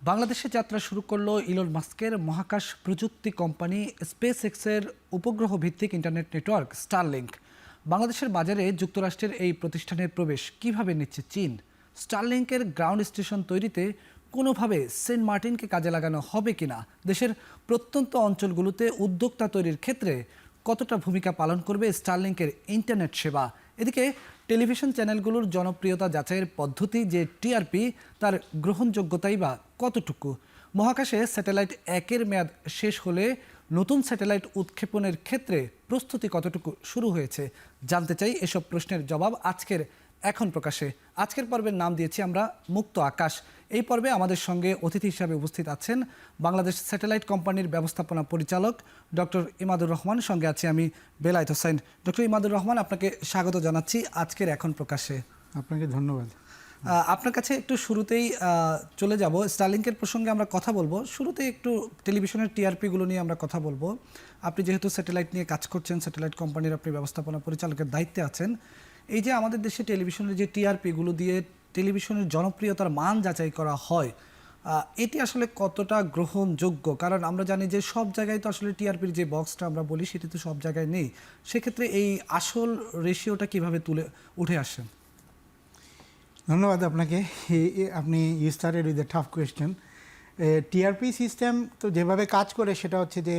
বাংলাদেশে যাত্রা শুরু করলো ইলন মাস্কের মহাকাশ প্রযুক্তি কোম্পানি স্পেস এক্সের উপগ্রহ ভিত্তিক ইন্টারনেট নেটওয়ার্ক স্টারলিংক। বাংলাদেশের বাজারে যুক্তরাষ্ট্রের এই প্রতিষ্ঠানের প্রবেশ কিভাবে নিচ্ছে চীন? স্টারলিংকের গ্রাউন্ড স্টেশন তৈরিতে কোনোভাবে সেন্ট মার্টিনকে কাজে লাগানো হবে কিনা? দেশের প্রত্যন্ত অঞ্চলগুলোতে উদ্যোক্তা তৈরির ক্ষেত্রে কতটা ভূমিকা পালন করবে স্টারলিংকের ইন্টারনেট সেবা? এদিকে টেলিভিশন চ্যানেলগুলোর জনপ্রিয়তা যাচাইয়ের পদ্ধতি যে টিআরপি, তার গ্রহণযোগ্যতাই বা কতটুকু? মহাকাশে স্যাটেলাইট 1-এর মেয়াদ শেষ হলে নতুন স্যাটেলাইট উৎক্ষেপণের ক্ষেত্রে প্রস্তুতি কতটুকু শুরু হয়েছে? জানতে চাই এসব প্রশ্নের জবাব আজকের এখন প্রকাশে। আজকের পর্বের নাম দিয়েছি আমরা মুক্ত আকাশ। এই পর্বে আমাদের সঙ্গে অতিথি হিসাবে উপস্থিত আছেন বাংলাদেশ স্যাটেলাইট কোম্পানির ব্যবস্থাপনা পরিচালক ডক্টর ইমাদুর রহমান। সঙ্গে আছি আমি বেলায়েত হোসেন। ডক্টর ইমাদুর রহমান, আপনাকে স্বাগত জানাচ্ছি আজকের এখন প্রকাশে। আপনাকে ধন্যবাদ। আপনার কাছে একটু শুরুতেই চলে যাব, স্টারলিংকের প্রসঙ্গে আমরা কথা বলবো। শুরুতে একটু টেলিভিশনের টিআরপিগুলো নিয়ে আমরা কথা বলবো। আপনি যেহেতু স্যাটেলাইট নিয়ে কাজ করছেন, স্যাটেলাইট কোম্পানির আপনি ব্যবস্থাপনা পরিচালকের দায়িত্বে আছেন, এই যে আমাদের দেশে টেলিভিশনের যে টিআরপিগুলো দিয়ে টেলিভিশনের জনপ্রিয়তার মান যাচাই করা হয়, এটি আসলে কতটা গ্রহণযোগ্য? কারণ আমরা জানি যে সব জায়গায় তো আসলে টিআরপির যে বক্সটা আমরা বলি সেটি তো সব জায়গায় নেই। সেক্ষেত্রে এই আসল রেশিওটা কিভাবে উঠে আসেন? ধন্যবাদ আপনাকে। আপনি you started with a tough question. TRP system তো যেভাবে কাজ করে সেটা হচ্ছে যে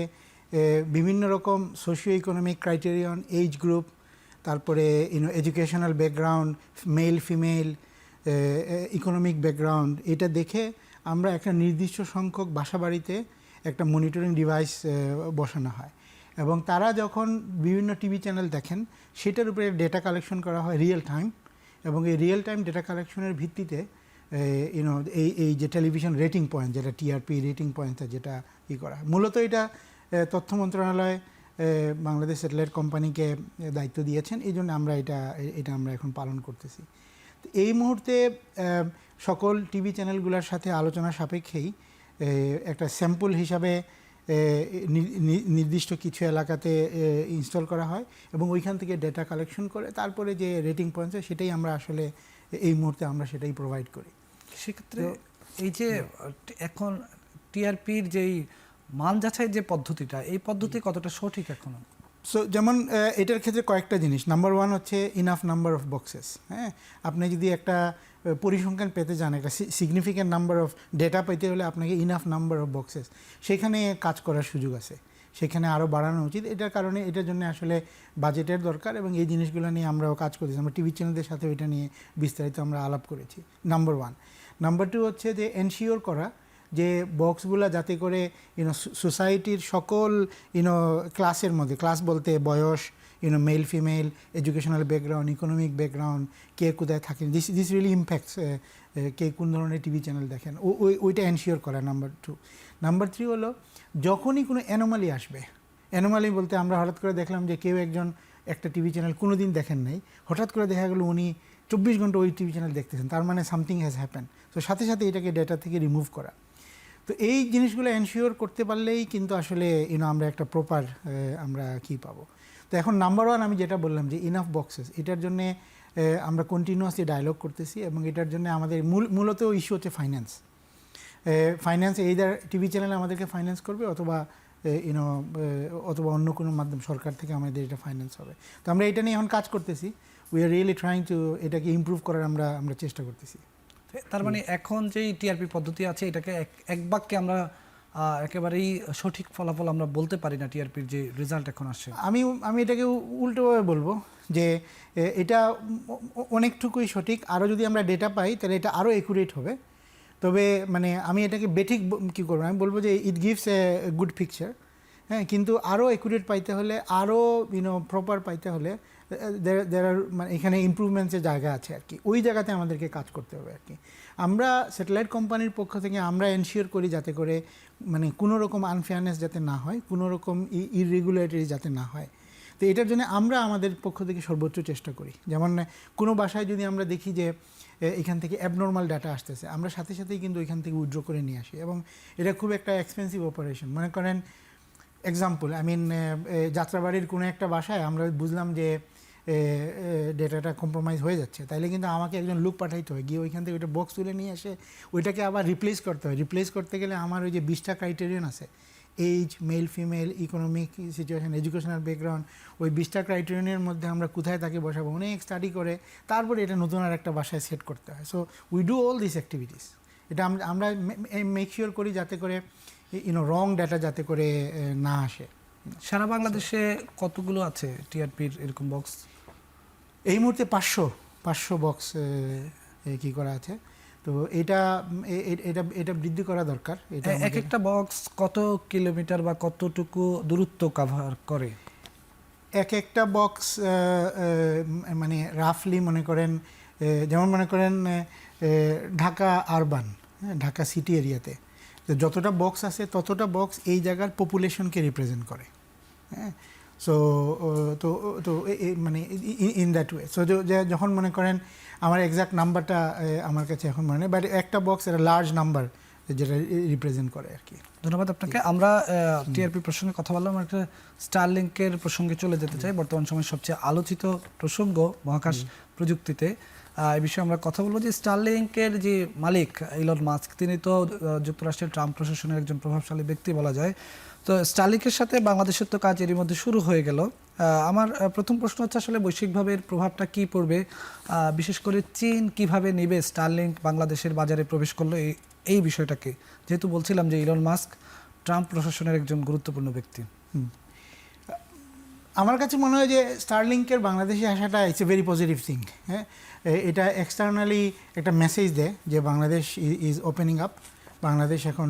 বিভিন্ন রকম socio economic criterion, age group, তারপরে educational background, male female, economic background, এটা দেখে আমরা একটা নির্দিষ্ট সংখ্যক বাসাবাড়িতে একটা মনিটরিং ডিভাইস বসানো হয় এবং তারা যখন বিভিন্ন টিভি চ্যানেল দেখেন সেটার উপরে ডেটা কালেকশন করা হয় রিয়েল টাইম, এবং এই রিয়েল টাইম ডেটা কালেকশনের ভিত্তিতে এই যে টেলিভিশন রেটিং পয়েন্ট, যেটা টিআরপি রেটিং পয়েন্টটা যেটা করা হয়, মূলত এটা তথ্য মন্ত্রণালয় বাংলাদেশ স্যাটেলাইট কোম্পানিকে দায়িত্ব দিয়েছেন। এই জন্য আমরা এটা আমরা এখন পালন করতেছি। তো এই মুহূর্তে সকল টিভি চ্যানেলগুলোর সাথে আলোচনা সাপেক্ষেই একটা স্যাম্পল হিসাবে নির্দিষ্ট কিছু এলাকাতে ইনস্টল করা হয় এবং ওইখান থেকে ডেটা কালেকশন করে তারপরে যে রেটিং পয়েন্ট সেটাই আমরা আসলে এই মুহূর্তে আমরা সেটাই প্রোভাইড করি। সেক্ষেত্রে এই যে এখন টিআরপির যেই মান যাচাইয়ের যে পদ্ধতিটা, এই পদ্ধতি কতটা সঠিক এখন? সো যেমন এটার ক্ষেত্রে কয়েকটা জিনিস। নাম্বার ওয়ান হচ্ছে ইনাফ নাম্বার অফ বক্সেস। হ্যাঁ, আপনি যদি একটা পরিসংখ্যান পেতে চান, একটা সিগনিফিক্যান্ট নাম্বার অফ ডেটা পেতে হলে আপনাকে ইনাফ নাম্বার অফ বক্সেস, সেখানে কাজ করার সুযোগ আছে, সেখানে আরও বাড়ানো উচিত। এটার কারণে এটার জন্য আসলে বাজেটের দরকার এবং এই জিনিসগুলো নিয়ে আমরাও কাজ করেছি। আমরা টিভি চ্যানেলদের সাথে এটা নিয়ে বিস্তারিত আমরা আলাপ করেছি। Number one. নাম্বার টু হচ্ছে যে এনশিওর করা যে বক্সগুলো যাতে করে সোসাইটির সকল ক্লাসের মধ্যে, ক্লাস বলতে বয়স, male female, educational background, economic background, কে কোথায় থাকেন, দিস রিয়েলি ইম্প্যাক্টস কে কোন ধরনের টিভি চ্যানেল দেখেন, ওইটা এনশিওর করা। Number two. নাম্বার থ্রি হলো যখনই কোনো অ্যানোমালি আসবে, অ্যানোমালি বলতে আমরা হঠাৎ করে দেখলাম যে কেউ একজন একটা টিভি চ্যানেল কোনো দিন দেখেন নাই, হঠাৎ করে দেখা গেলো উনি 24 ঘন্টা ওই টিভি চ্যানেল দেখতেছেন, তার মানে সামথিং হ্যাজ হ্যাপেন। তো সাথে সাথে এটাকে ডেটা থেকে রিমুভ করা। তো এই জিনিসগুলো এনশিওর করতে পারলেই কিন্তু আসলে আমরা একটা প্রপার আমরা কি পাবো। তো এখন নাম্বার ওয়ান আমি যেটা বললাম যে ইনাফ বক্সেস, এটার জন্যে আমরা কন্টিনিউয়াসলি ডায়ালগ করতেছি এবং এটার জন্য আমাদের মূলত ইস্যু হচ্ছে ফাইন্যান্স। এইদার টিভি চ্যানেল আমাদেরকে ফাইন্যান্স করবে অথবা অথবা অন্য কোনো মাধ্যম সরকার থেকে আমাদের এটা ফাইন্যান্স হবে। তো আমরা এটা নিয়ে এখন কাজ করতেছি। We are really trying to এটাকে ইমপ্রুভ করার আমরা চেষ্টা করতেছি। তার মানে এখন যেই টিআরপি পদ্ধতি আছে এটাকে এক বাক্যে আমরা একেবারেই সঠিক ফলাফল আমরা বলতে পারি না। টিআরপির যে রেজাল্ট এখন আসে, আমি এটাকে উল্টোভাবে বলবো যে এটা অনেকটুকুই সঠিক। আরও যদি আমরা ডেটা পাই তাহলে এটা আরও অ্যাকুরেট হবে। তবে মানে আমি এটাকে বেঠিক কী করবো, আমি বলবো যে it gives a good picture. হ্যাঁ, কিন্তু আরও অ্যাকুরেট পাইতে হলে, আরও প্রপার পাইতে হলে দের আর মানে এখানে ইমপ্রুভমেন্টসের জায়গা আছে আর কি। ওই জায়গাতে আমাদেরকে কাজ করতে হবে আর কি। আমরা স্যাটেলাইট কোম্পানির পক্ষ থেকে আমরা এনশিওর করি যাতে করে মানে কোনো রকম আনফেয়ারনেস যাতে না হয়, কোনো রকম ইররেগুলারিটি যাতে না হয়। তো এটার জন্য আমরা আমাদের পক্ষ থেকে সর্বোচ্চ চেষ্টা করি। যেমন কোনো বাসায় যদি আমরা দেখি যে এখান থেকে অ্যাবনর্মাল ডাটা আসতেছে, আমরা সাথে সাথেই কিন্তু এখান থেকে উইথড্র করে নিয়ে আসি এবং এটা খুব একটা এক্সপেন্সিভ অপারেশন। মনে করেন এক্সাম্পল, যাত্রাবাড়ির কোনো একটা বাসায় আমরা বুঝলাম যে ডেটাটা কম্প্রোমাইজ হয়ে যাচ্ছে, তাইলে কিন্তু আমাকে একজন লোক পাঠাইতে হয়, গিয়ে ওইখান থেকে ওইটা বক্স তুলে নিয়ে এসে ওইটাকে আবার রিপ্লেস করতে হয়। রিপ্লেস করতে গেলে আমার ওই যে 20টা ক্রাইটেরিয়ান আছে, age, mail female, economic situation, educational background, ওই 20টা ক্রাইটেরিয়ানের মধ্যে আমরা কোথায় তাকে বসাবো অনেক স্টাডি করে তারপরে এটা নতুন আর একটা বাসায় সেট করতে হয়। So we do all this activities. এটা আমরা মেক শিওর করি যাতে করে রং ডাটা যাতে করে না আসে। সারা বাংলাদেশে কতগুলো আছে টিআরপির এরকম বক্স? এই মুহূর্তে 500 বক্স কি করা আছে। তো এটা বৃদ্ধি করা দরকার। এটা এক একটা বক্স কত কিলোমিটার বা কতটুকু দূরত্ব কভার করে? এক একটা বক্স মানে রাফলি মনে করেন, যেমন মনে করেন ঢাকা আরবান, ঢাকা সিটি এরিয়াতে তো যতটা বক্স আছে ততটা বক্স এই জায়গার পপুলেশনকে রিপ্রেজেন্ট করে। হ্যাঁ, সো তো তো মানে ইন দ্যাট ওয়ে। সো যখন মনে করেন আমার এক্সাক্ট নাম্বারটা আমার কাছে এখন মনে নেই, বাট একটা বক্স একটা লার্জ নাম্বার যেটা রিপ্রেজেন্ট করে আর কি। ধন্যবাদ আপনাকে। আমরা টিআরপি প্রসঙ্গে কথা বললাম, একটা স্টারলিংকের প্রসঙ্গে চলে যেতে চাই। বর্তমান সময়ের সবচেয়ে আলোচিত প্রসঙ্গ মহাকাশ প্রযুক্তিতে। এই বিষয়ে আমরা কথা বলবো যে স্টারলিংকের যে মালিক ইলন মাস্ক, তিনি তো যুক্তরাষ্ট্রের ট্রাম্প প্রশাসনের একজন প্রভাবশালী ব্যক্তি বলা যায়। তো স্টারলিংকের সাথে বাংলাদেশের তো কাজ এরই মধ্যে শুরু হয়ে গেল। আমার প্রথম প্রশ্ন হচ্ছে আসলে বৈশ্বিকভাবে এর প্রভাবটা কি পড়বে, বিশেষ করে চীন কিভাবে নেবে স্টারলিংক বাংলাদেশের বাজারে প্রবেশ করলো এই বিষয়টাকে, যেহেতু বলছিলাম যে ইলন মাস্ক ট্রাম্প প্রশাসনের একজন গুরুত্বপূর্ণ ব্যক্তি। আমার কাছে মনে হয় যে স্টারলিংকের বাংলাদেশে আসাটা it's a very positive thing. হ্যাঁ, এটা এক্সটার্নালি একটা মেসেজ দেয় যে Bangladesh is opening up, Bangladesh এখন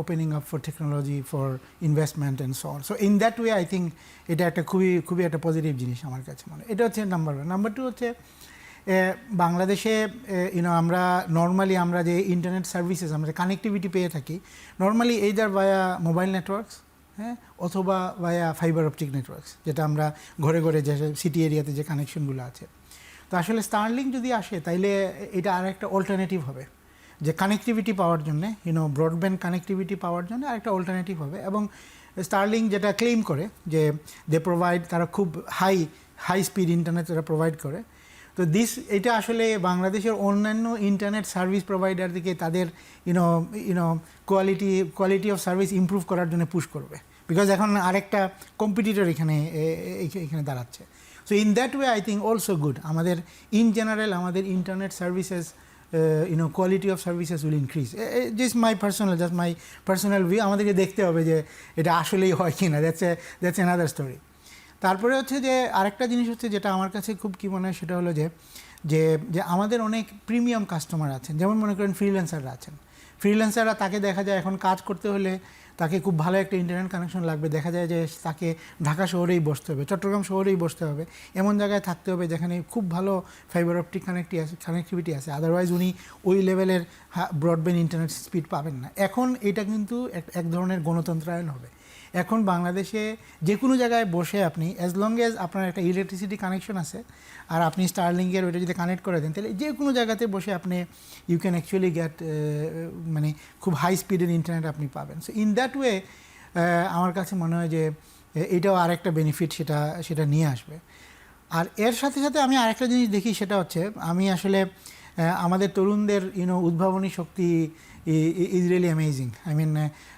opening up for technology, for investment and so on. So in that way I think এটা একটা খুবই একটা পজিটিভ জিনিস আমার কাছে মনে হয়। এটা হচ্ছে নাম্বার ওয়ান। নাম্বার টু হচ্ছে বাংলাদেশে আমরা নর্মালি আমরা যে ইন্টারনেট সার্ভিসেস, আমরা কানেক্টিভিটি পেয়ে থাকি নর্মালি এইদার ভায়া মোবাইল নেটওয়ার্কস, হ্যাঁ, অথবা ভায়া ফাইবার অপটিক নেটওয়ার্কস, যেটা আমরা ঘরে ঘরে যে সিটি এরিয়াতে যে কানেকশনগুলো আছে। তো আসলে স্টারলিংক যদি আসে তাইলে এটা আর একটা অল্টারনেটিভ হবে, যে কানেক্টিভিটি পাওয়ার জন্যে ব্রডব্যান্ড কানেক্টিভিটি পাওয়ার জন্য আরেকটা অল্টারনেটিভ হবে। এবং স্টারলিংক যেটা ক্লেম করে যে দে প্রোভাইড, তারা খুব হাই স্পিড ইন্টারনেট তারা প্রোভাইড করে। তো এটা আসলে বাংলাদেশের অন্যান্য ইন্টারনেট সার্ভিস প্রোভাইডার দিকে তাদের কোয়ালিটি অফ সার্ভিস ইমপ্রুভ করার জন্য পুশ করবে, বিকজ এখন আরেকটা কম্পিটিটর এখানে দাঁড়াচ্ছে। So in that way I think also good. আমাদের ইন জেনারেল আমাদের internet services quality of services will increase. Just my personal view. আমাদেরকে দেখতে হবে যে এটা আসলেই হয় কি না, দ্যাটস অ্যানাদার স্টোরি। তারপরে হচ্ছে যে আরেকটা জিনিস হচ্ছে যেটা আমার কাছে খুব কী মনে হয়, সেটা হলো যে আমাদের অনেক প্রিমিয়াম কাস্টমার আছেন, যেমন মনে করেন ফ্রিল্যান্সাররা আছেন। ফ্রিল্যান্সাররা তাকে দেখা যায় এখন কাজ করতে হলে তাকে খুব ভালো একটা ইন্টারনেট কানেকশন লাগবে। দেখা যায় যে তাকে ঢাকা শহরেই বসতে হবে, চট্টগ্রাম শহরেই বসতে হবে, এমন জায়গায় থাকতে হবে যেখানে খুব ভালো ফাইবার অপটিক কানেক্টিভিটি আছে। আদারওয়াইজ উনি ওই লেভেলের ব্রডব্যান্ড ইন্টারনেট স্পিড পাবেন না। এখন এটা কিন্তু এক ধরনের গণতন্ত্রায়ন হবে। এখন বাংলাদেশে যে কোনো জায়গায় বসে আপনি, অ্যাজ লং অ্যাজ আপনার একটা ইলেকট্রিসিটি কানেকশন আছে আর আপনি স্টারলিংকের ওইটা যদি কানেক্ট করে দেন, তাহলে যে কোনো জায়গাতে বসে আপনি ইউ ক্যান অ্যাকচুয়ালি গেট মানে খুব হাই স্পিডের ইন্টারনেট আপনি পাবেন। সো ইন দ্যাট ওয়ে আমার কাছে মনে হয় যে এটাও আরেকটা বেনিফিট সেটা নিয়ে আসবে। আর এর সাথে সাথে আমি আরেকটা জিনিস দেখি, সেটা হচ্ছে আমি আসলে আমাদের তরুণদের উদ্ভাবনী শক্তি is really amazing. I mean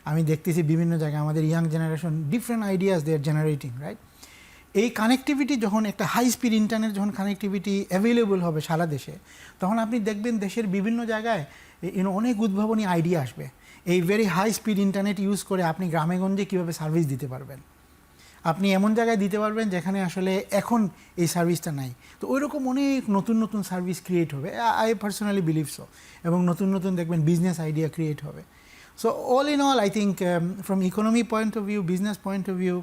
আমি দেখতেছি বিভিন্ন জায়গায় আমাদের young generation different ideas they are generating, right? এই কানেক্টিভিটি যখন একটা হাই স্পিড ইন্টারনেট যখন কানেক্টিভিটি অ্যাভেলেবল হবে সারা দেশে, তখন আপনি দেখবেন দেশের বিভিন্ন জায়গায় অনেক উদ্ভাবনী আইডিয়া আসবে। এই very high speed internet use করে আপনি গ্রামেগঞ্জে কীভাবে সার্ভিস দিতে পারবেন, আপনি এমন জায়গায় দিতে পারবেন যেখানে আসলে এখন এই সার্ভিসটা নাই। তো ওই রকম অনেক নতুন সার্ভিস ক্রিয়েট হবে, আই পার্সোনালি বিলিভ সো। এবং নতুন দেখবেন বিজনেস আইডিয়া ক্রিয়েট হবে। So all in all I think from economy point of view, business point of view,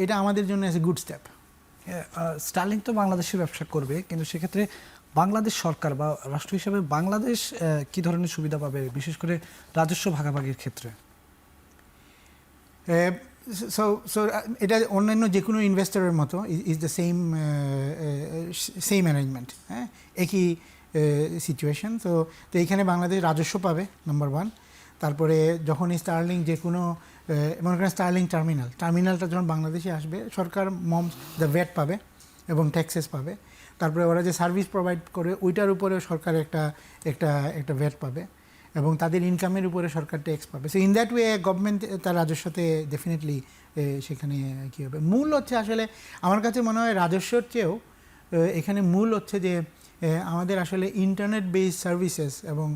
এটা আমাদের জন্য S a good step. Starlink তো বাংলাদেশে ব্যবসা করবে, কিন্তু সেক্ষেত্রে বাংলাদেশ সরকার বা রাষ্ট্র হিসেবে বাংলাদেশ কী ধরনের সুবিধা পাবে, বিশেষ করে রাজস্ব ভাগাভাগির ক্ষেত্রে? সো এটা অন্যান্য যে কোনো ইনভেস্টরের মতো ইজ দ্য সেম অ্যারেঞ্জমেন্ট। হ্যাঁ, একই সিচুয়েশন। তো এইখানে বাংলাদেশ রাজস্ব পাবে নাম্বার ওয়ান। তারপরে যখন স্টারলিং যে কোনো মনে করেন স্টারলিং টার্মিনালটা যখন বাংলাদেশে আসবে সরকার দ্য ভ্যাট পাবে এবং ট্যাক্সেস পাবে। তারপরে ওরা যে সার্ভিস প্রোভাইড করে ওইটার উপরে সরকার একটা একটা একটা ভ্যাট পাবে এবং তাদের ইনকামের উপরে সরকার ট্যাক্স পাবে। So in that way government তার রাজস্বতে ডেফিনেটলি সেখানে কী হবে। মূল হচ্ছে আসলে আমার কাছে মনে হয় রাজস্বর চেয়েও এখানে মূল হচ্ছে যে আমাদের আসলে ইন্টারনেট বেসড সার্ভিসেস এবং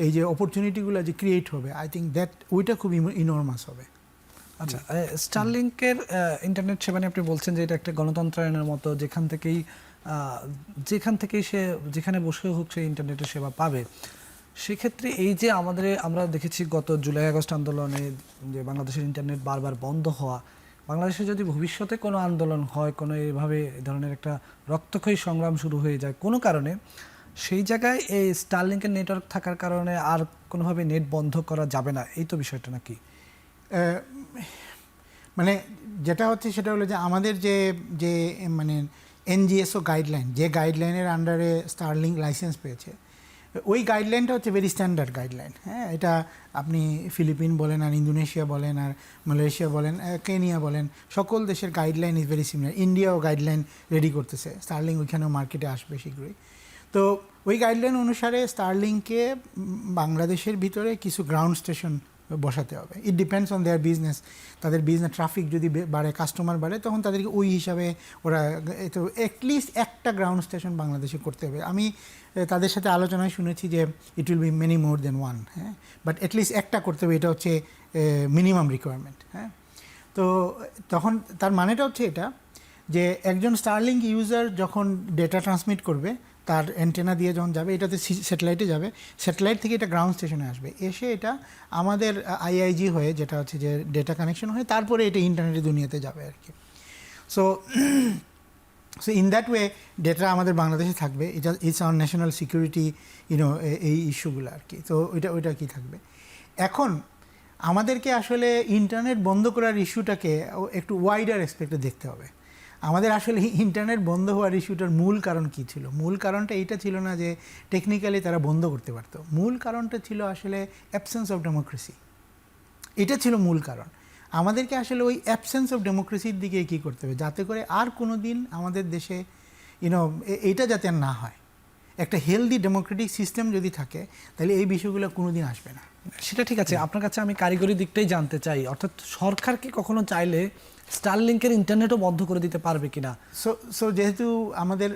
এই যে অপরচুনিটিগুলো যে ক্রিয়েট হবে, আই থিঙ্ক দ্যাট ওইটা খুব ইনর্মাস হবে। আচ্ছা, স্টারলিংকের ইন্টারনেট সেবা নিয়ে আপনি বলছেন যে এটা একটা গণতন্ত্রায়নের মতো, যেখান থেকেই সে যেখানে বসে হোক সে ইন্টারনেটের সেবা পাবে। সেক্ষেত্রে এই যে আমরা দেখেছি গত জুলাই আগস্ট আন্দোলনে যে বাংলাদেশের ইন্টারনেট বারবার বন্ধ হওয়া, বাংলাদেশে যদি ভবিষ্যতে কোনো আন্দোলন হয়, কোনো এইভাবে এই ধরনের একটা রক্তক্ষয়ী সংগ্রাম শুরু হয়ে যায় কোনো কারণে, সেই জায়গায় এই স্টারলিংকের নেটওয়ার্ক থাকার কারণে আর কোনোভাবে নেট বন্ধ করা যাবে না, এই তো বিষয়টা নাকি? মানে যেটা হচ্ছে সেটা হলো যে আমাদের যে যে মানে এনজিএসও গাইডলাইন, যে গাইডলাইনের আন্ডারে স্টারলিংক লাইসেন্স পেয়েছে, ওই গাইডলাইনটা হচ্ছে ভেরি স্ট্যান্ডার্ড গাইডলাইন। হ্যাঁ, এটা আপনি ফিলিপিন বলেন আর ইন্দোনেশিয়া বলেন আর মালয়েশিয়া বলেন, কেনিয়া বলেন, সকল দেশের গাইডলাইন ইজ ভেরি সিমিলার। ইন্ডিয়াও গাইডলাইন রেডি করতেছে, স্টারলিংক ওইখানেও মার্কেটে আসবে শীঘ্রই। তো ওই গাইডলাইন অনুসারে স্টারলিংকে বাংলাদেশের ভিতরে কিছু গ্রাউন্ড স্টেশন বসাতে হবে। It depends on their business. তাদের বিজনেস ট্রাফিক যদি বাড়ে, কাস্টমার বাড়ে, তখন তাদেরকে ওই হিসাবে ওরা তো অ্যাটলিস্ট একটা গ্রাউন্ড স্টেশন বাংলাদেশে করতে হবে। আমি তাদের সাথে আলোচনায় শুনেছি যে it will be many more than one. হ্যাঁ, বাট অ্যাটলিস্ট একটা করতে হবে, এটা হচ্ছে মিনিমাম রিকোয়ারমেন্ট। হ্যাঁ, তো তখন তার মানেটা হচ্ছে এটা যে একজন স্টারলিংক ইউজার যখন ডেটা ট্রান্সমিট করবে, তার অ্যান্টেনা দিয়ে যখন যাবে, এটাতে স্যাটেলাইটে যাবে, স্যাটেলাইট থেকে এটা গ্রাউন্ড স্টেশনে আসবে, এসে এটা আমাদের আইআইজি হয়ে, যেটা হচ্ছে যে ডেটা কানেকশন হয়ে, তারপরে এটা ইন্টারনেটের দুনিয়াতে যাবে আর কি। So in that way data আমাদের বাংলাদেশে থাকবে। ইটস আওয়ার ন্যাশনাল সিকিউরিটি, এই ইস্যুগুলো আর কি। তো ওইটা কি থাকবে। এখন আমাদেরকে আসলে ইন্টারনেট বন্ধ করার ইস্যুটাকে একটু ওয়াইডার এক্সপেক্টে দেখতে হবে। আমাদের আসলে ইন্টারনেট বন্ধ হওয়ার ইস্যুটার মূল কারণ কী ছিল? মূল কারণটা এইটা ছিল না যে টেকনিক্যালি তারা বন্ধ করতে পারতো। মূল কারণটা ছিল আসলে অ্যাবসেন্স অফ ডেমোক্রেসি। এটা ছিল মূল কারণ। আমাদেরকে আসলে ওই অ্যাবসেন্স অফ ডেমোক্রেসির দিকে কী করতে হবে, যাতে করে আর কোনো দিন আমাদের দেশে এইটা যাতে আর না হয়। একটা হেলদি ডেমোক্রেটিক সিস্টেম যদি থাকে, তাহলে এই বিষয়গুলো কোনো দিন আসবে না। সেটা ঠিক আছে, আপনার কাছে আমি কারিগরি দিকটাই জানতে চাই। অর্থাৎ সরকার কি কখনো চাইলে স্টারলিংকের ইন্টারনেটও বন্ধ করে দিতে পারবে কিনা? সো যেহেতু আমাদের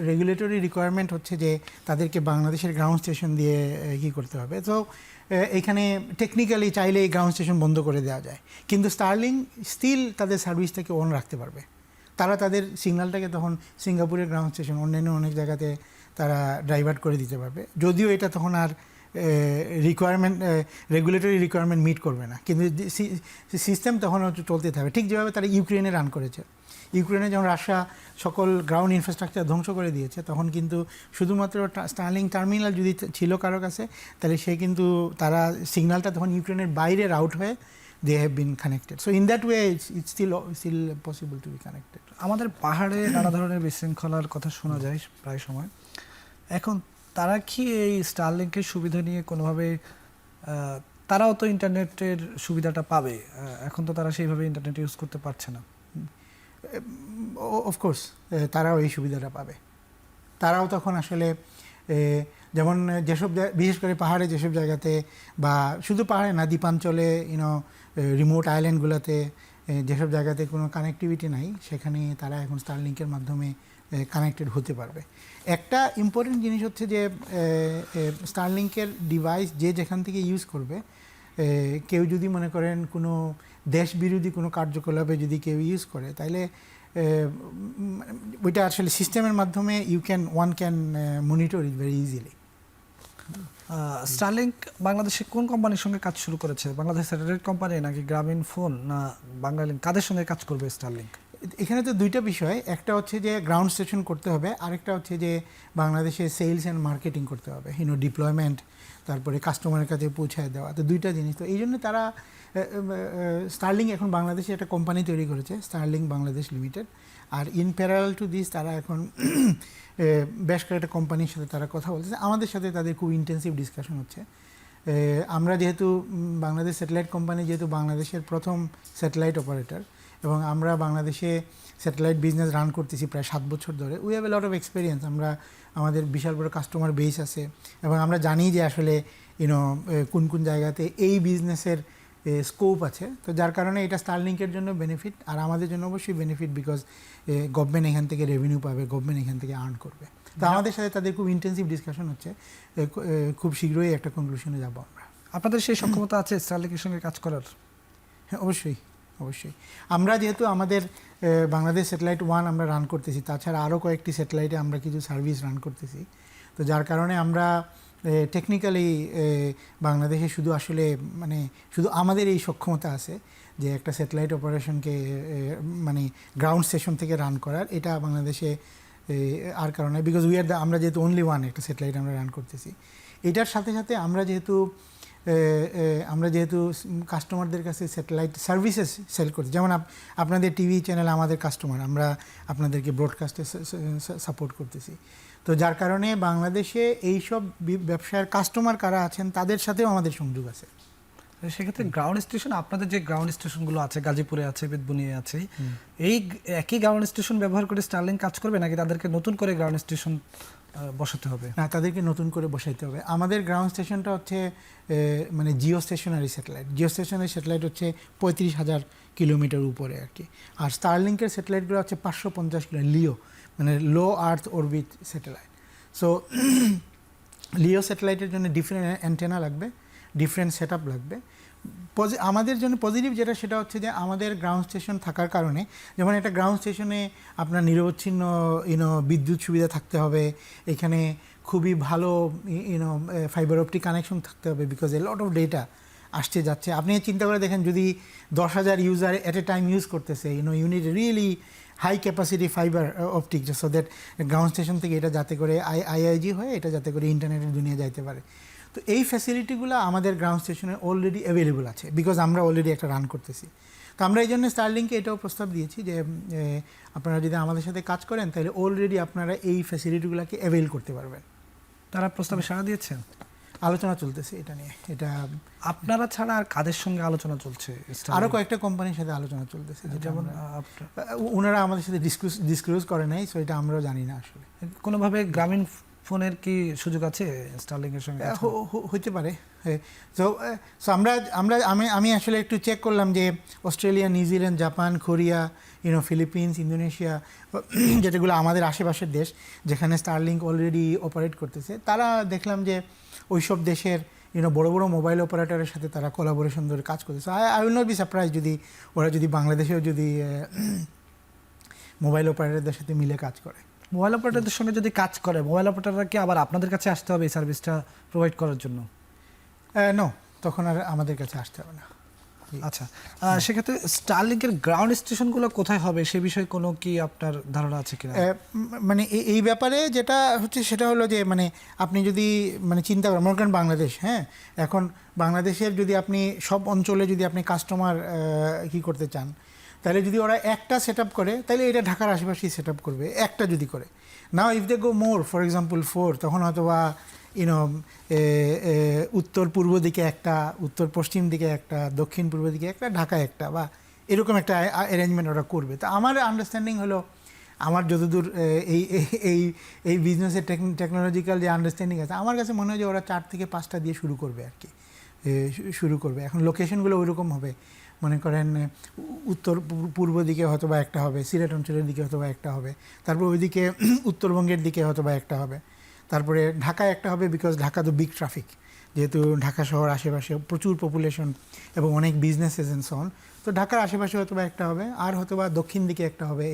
রেগুলেটরি রিকোয়ারমেন্ট হচ্ছে যে তাদেরকে বাংলাদেশের গ্রাউন্ড স্টেশন দিয়ে কী করতে হবে, তো এখানে টেকনিক্যালি চাইলে এই গ্রাউন্ড স্টেশন বন্ধ করে দেওয়া যায়, কিন্তু স্টারলিং স্টিল তাদের সার্ভিসটাকে অন রাখতে পারবে। তারা তাদের সিগন্যালটাকে তখন সিঙ্গাপুরের গ্রাউন্ড স্টেশন, অন্যান্য অনেক জায়গাতে তারা ডাইভার্ট করে দিতে পারবে, যদিও এটা তখন আর রেগুলেটরি রিকোয়ারমেন্ট মিট করবে না, কিন্তু সিস্টেম তখন চলতে থাকবে। ঠিক যেভাবে তারা ইউক্রেনে রান করেছে। ইউক্রেনে যখন রাশিয়া সকল গ্রাউন্ড ইনফ্রাস্ট্রাকচার ধ্বংস করে দিয়েছে, তখন কিন্তু শুধুমাত্র স্টারলিং টার্মিনাল যদি ছিল কারো কাছে, তাহলে সে কিন্তু তারা সিগন্যালটা তখন ইউক্রেনের বাইরে রাউট হয়ে they have been connected. So in that way it's still possible to be connected. আমাদের পাহাড়ে নানা ধরনের বিশৃঙ্খলার কথা শোনা যায় প্রায় সময়। এখন তারা কি এই স্টারলিংকের সুবিধা নিয়ে কোনোভাবে, তারাও তো ইন্টারনেটের সুবিধাটা পাবে, এখন তো তারা সেইভাবে ইন্টারনেট ইউজ করতে পারছে না। অফকোর্স তারাও এই সুবিধাটা পাবে। তারাও তখন আসলে যেমন যেসব বিশেষ করে পাহাড়ে যেসব জায়গাতে, বা শুধু পাহাড়ে না, দ্বীপাঞ্চলে, রিমোট আইল্যান্ডগুলোতে যেসব জায়গাতে কোনো কানেক্টিভিটি নাই, সেখানে তারা এখন স্টারলিংকের মাধ্যমে কানেক্টেড হতে পারবে। একটা ইম্পর্টেন্ট জিনিস হচ্ছে যে স্টারলিংকের ডিভাইস যে যেখান থেকে ইউজ করবে, কেউ যদি মনে করেন কোনো দেশ বিরোধী কোনো কার্যকলাপে যদি কেউ ইউজ করে, তাহলে ওইটা আসলে সিস্টেমের মাধ্যমে one can monitor it very easily. Starlink বাংলাদেশে কোন কোম্পানির সঙ্গে কাজ শুরু করেছে? বাংলাদেশ স্যাটেলাইট কোম্পানি নাকি গ্রামীণ ফোন না বাংলালিংক, কাদের সঙ্গে কাজ করবে স্টারলিংক? এখানে তো দুইটা বিষয়, একটা হচ্ছে যে গ্রাউন্ড স্টেশন করতে হবে, আরেকটা হচ্ছে যে বাংলাদেশে সেলস অ্যান্ড মার্কেটিং করতে হবে, ডিপ্লয়মেন্ট, তারপরে কাস্টমারের কাছে পৌঁছায় দেওয়া। তো দুইটা জিনিস, তো এই জন্য তারা স্টারলিংক এখন বাংলাদেশে একটা কোম্পানি তৈরি করেছে, স্টারলিংক বাংলাদেশ লিমিটেড। আর ইন প্যারালাল টু দিস তারা এখন বেশ কয়েকটা কোম্পানির সাথে তারা কথা বলতেছে। আমাদের সাথে তাদের খুব ইন্টেন্সিভ ডিসকাশন হচ্ছে আমরা যেহেতু বাংলাদেশ স্যাটেলাইট কোম্পানি যেহেতু বাংলাদেশের প্রথম স্যাটেলাইট অপারেটর এবং আমরা বাংলাদেশে স্যাটেলাইট বিজনেস রান করতেছি প্রায় 7 বছর ধরে, we have a lot of experience. আমাদের বিশাল বড় কাস্টমার বেস আছে এবং আমরা জানি যে আসলে কোন কোন জায়গাতে এই বিজনেসের স্কোপ আছে। তো যার কারণে এটা স্টারলিংকের জন্য বেনিফিট, আর আমাদের জন্য অবশ্যই বেনিফিট, বিকজ গভর্নমেন্ট এখান থেকে রেভিনিউ পাবে, গভর্নমেন্ট এখান থেকে আর্ন করবে। তো আমাদের সাথে তাদের খুব ইন্টেন্সিভ ডিসকাশন হচ্ছে, খুব শীঘ্রই একটা কনক্লুশনে যাব আমরা। আপনাদের সেই সক্ষমতা আছে স্টারলিংকের সঙ্গে কাজ করার? হ্যাঁ, অবশ্যই অবশ্যই। আমরা যেহেতু আমাদের বাংলাদেশ স্যাটেলাইট 1 আমরা রান করতেছি, তাছাড়া আরও কয়েকটি স্যাটেলাইটে আমরা কিছু সার্ভিস রান করতেছি। তো যার কারণে আমরা টেকনিক্যালি বাংলাদেশে শুধু আমাদের এই সক্ষমতা আছে যে একটা স্যাটেলাইট অপারেশনকে মানে গ্রাউন্ড স্টেশন থেকে রান করার, এটা বাংলাদেশে আর কারণে, বিকজ আমরা যেহেতু অনলি ওয়ান একটা স্যাটেলাইট আমরা রান করতেছি। এটার সাথে সাথে আমরা যেহেতু কাস্টমারদের কাছে স্যাটেলাইট সার্ভিসেস সেল করছি, যেমন আপনাদের টিভি চ্যানেল আমাদের কাস্টমার, আমরা আপনাদেরকে ব্রডকাস্টে সাপোর্ট করতেছি। তো যার কারণে বাংলাদেশে এইসব ব্যবসার কাস্টমার কারা আছেন তাদের সাথেও আমাদের সংযোগ আছে। সেক্ষেত্রে গ্রাউন্ড স্টেশন, আপনাদের যে গ্রাউন্ড স্টেশনগুলো আছে, গাজীপুরে আছে, বেতবুনিয়ে আছে, এই একই গ্রাউন্ড স্টেশন ব্যবহার করে স্টারলিংক কাজ করবে নাকি তাদেরকে নতুন করে গ্রাউন্ড স্টেশন বসাতে হবে? না, তাদেরকে নতুন করে বসাইতে হবে। আমাদের গ্রাউন্ড স্টেশনটা হচ্ছে মানে জিও স্টেশনারি স্যাটেলাইট হচ্ছে 35,000 কিলোমিটার উপরে আর কি। আর স্টারলিংকের স্যাটেলাইটগুলো হচ্ছে 550 কিলো, লিও মানে লো আর্থ অরবিট স্যাটেলাইট। সো লিও স্যাটেলাইটের জন্য ডিফারেন্ট অ্যান্টেনা লাগবে, ডিফারেন্ট সেট আপ লাগবে। আমাদের জন্য পজিটিভ যেটা, সেটা হচ্ছে যে আমাদের গ্রাউন্ড স্টেশন থাকার কারণে, যেমন একটা গ্রাউন্ড স্টেশনে আপনার নিরবচ্ছিন্ন বিদ্যুৎ সুবিধা থাকতে হবে, এখানে খুবই ভালো ফাইবার অপটিক কানেকশন থাকতে হবে, because a lot of data আসছে যাচ্ছে। আপনি চিন্তা করে দেখেন, যদি 10,000 user at a time use করতেছে, you need really high capacity fibre optic, so that ground station থেকে এটা যাতে করে আইআইজি হয়ে এটা যাতে করে ইন্টারনেটের দুনিয়া যাইতে পারে। তো এই ফ্যাসিলিটিগুলো আমাদের গ্রাউন্ড স্টেশনে অলরেডি অ্যাভেলেবল আছে, বিকজ আমরা অলরেডি একটা রান করতেছি। তো আমরা এই জন্য স্টারলিংকে এটাও প্রস্তাব দিয়েছি যে আপনারা যদি আমাদের সাথে কাজ করেন তাহলে অলরেডি আপনারা এই ফ্যাসিলিটিগুলোকে অ্যাভেল করতে পারবেন। তারা প্রস্তাবে সাড়া দিয়েছেন? আলোচনা চলতেছে এটা নিয়ে। এটা আপনারা ছাড়া আর কাদের সঙ্গে আলোচনা চলছে? আরও কয়েকটা কোম্পানির সাথে আলোচনা চলতেছে, যেমন ওনারা আমাদের সাথে ডিসক্লোজ করে নাই, সো এটা আমরাও জানি না আসলে। কোনোভাবে গ্রামীণ ফোনের কি সুযোগ আছে স্টারলিংকের সঙ্গে? হতে পারে। সো আমি আসলে একটু চেক করলাম যে Australia, New Zealand, Japan, Korea, Philippines, Indonesia, যেটাগুলো আমাদের আশেপাশের দেশ যেখানে স্টারলিংক অলরেডি অপারেট করতেছে, তারা দেখলাম যে ওইসব দেশের বড় বড় মোবাইল অপারেটরের সাথে তারা কোলাবোরেশন ধরে কাজ করতেছে। I will not be surprise ওরা যদি বাংলাদেশেও মোবাইল অপারেটরদের সাথে মিলে কাজ করে। মোবাইল অপারেটরদের সঙ্গে যদি কাজ করে, মোবাইল অপারেটররা কি আবার আপনাদের কাছে আসতে হবে এই সার্ভিসটা প্রোভাইড করার জন্য? নো, তখন আর আমাদের কাছে আসতে হবে না। আচ্ছা, সেক্ষেত্রে স্টারলিংকের গ্রাউন্ড স্টেশনগুলো কোথায় হবে সে বিষয়ে কোনো কি আপনার ধারণা আছে কিনা? মানে এই ব্যাপারে যেটা হচ্ছে সেটা হলো যে আপনি যদি চিন্তা করেন, মনে করেন বাংলাদেশ, হ্যাঁ, এখন বাংলাদেশের যদি আপনি সব অঞ্চলে যদি আপনি কাস্টমার কি করতে চান, তাহলে যদি ওরা একটা সেট আপ করে তাহলে এটা ঢাকার আশেপাশেই সেট আপ করবে, একটা যদি করে। Now if they go more, for example 4, তখন হয়তো বা উত্তর পূর্ব দিকে একটা, উত্তর পশ্চিম দিকে একটা, দক্ষিণ পূর্ব দিকে একটা, ঢাকায় একটা, বা এরকম একটা অ্যারেঞ্জমেন্ট ওরা করবে। তো আমার আন্ডারস্ট্যান্ডিং হলো, আমার যতদূর এই বিজনেসের টেকনোলজিক্যাল যে আন্ডারস্ট্যান্ডিং আছে, আমার কাছে মনে হয় যে ওরা 4 থেকে 5টা দিয়ে শুরু করবে আর কি, শুরু করবে। এখন লোকেশনগুলো ওইরকম হবে, মনে করেন উত্তর পূর্ব দিকে হয়তো বা একটা হবে, সিলেট অঞ্চলের দিকে হয়তো বা একটা হবে, তারপর ওইদিকে উত্তরবঙ্গের দিকে হয়তো বা একটা হবে, তারপরে ঢাকায় একটা হবে, বিকজ ঢাকা তো বিগ ট্রাফিক, যেহেতু ঢাকা শহর আশেপাশে প্রচুর পপুলেশন এবং অনেক বিজনেসেস এন্ড সো অন। তো ঢাকার আশেপাশে হয়তো বা একটা হবে, আর হয়তো বা দক্ষিণ দিকে একটা হবে,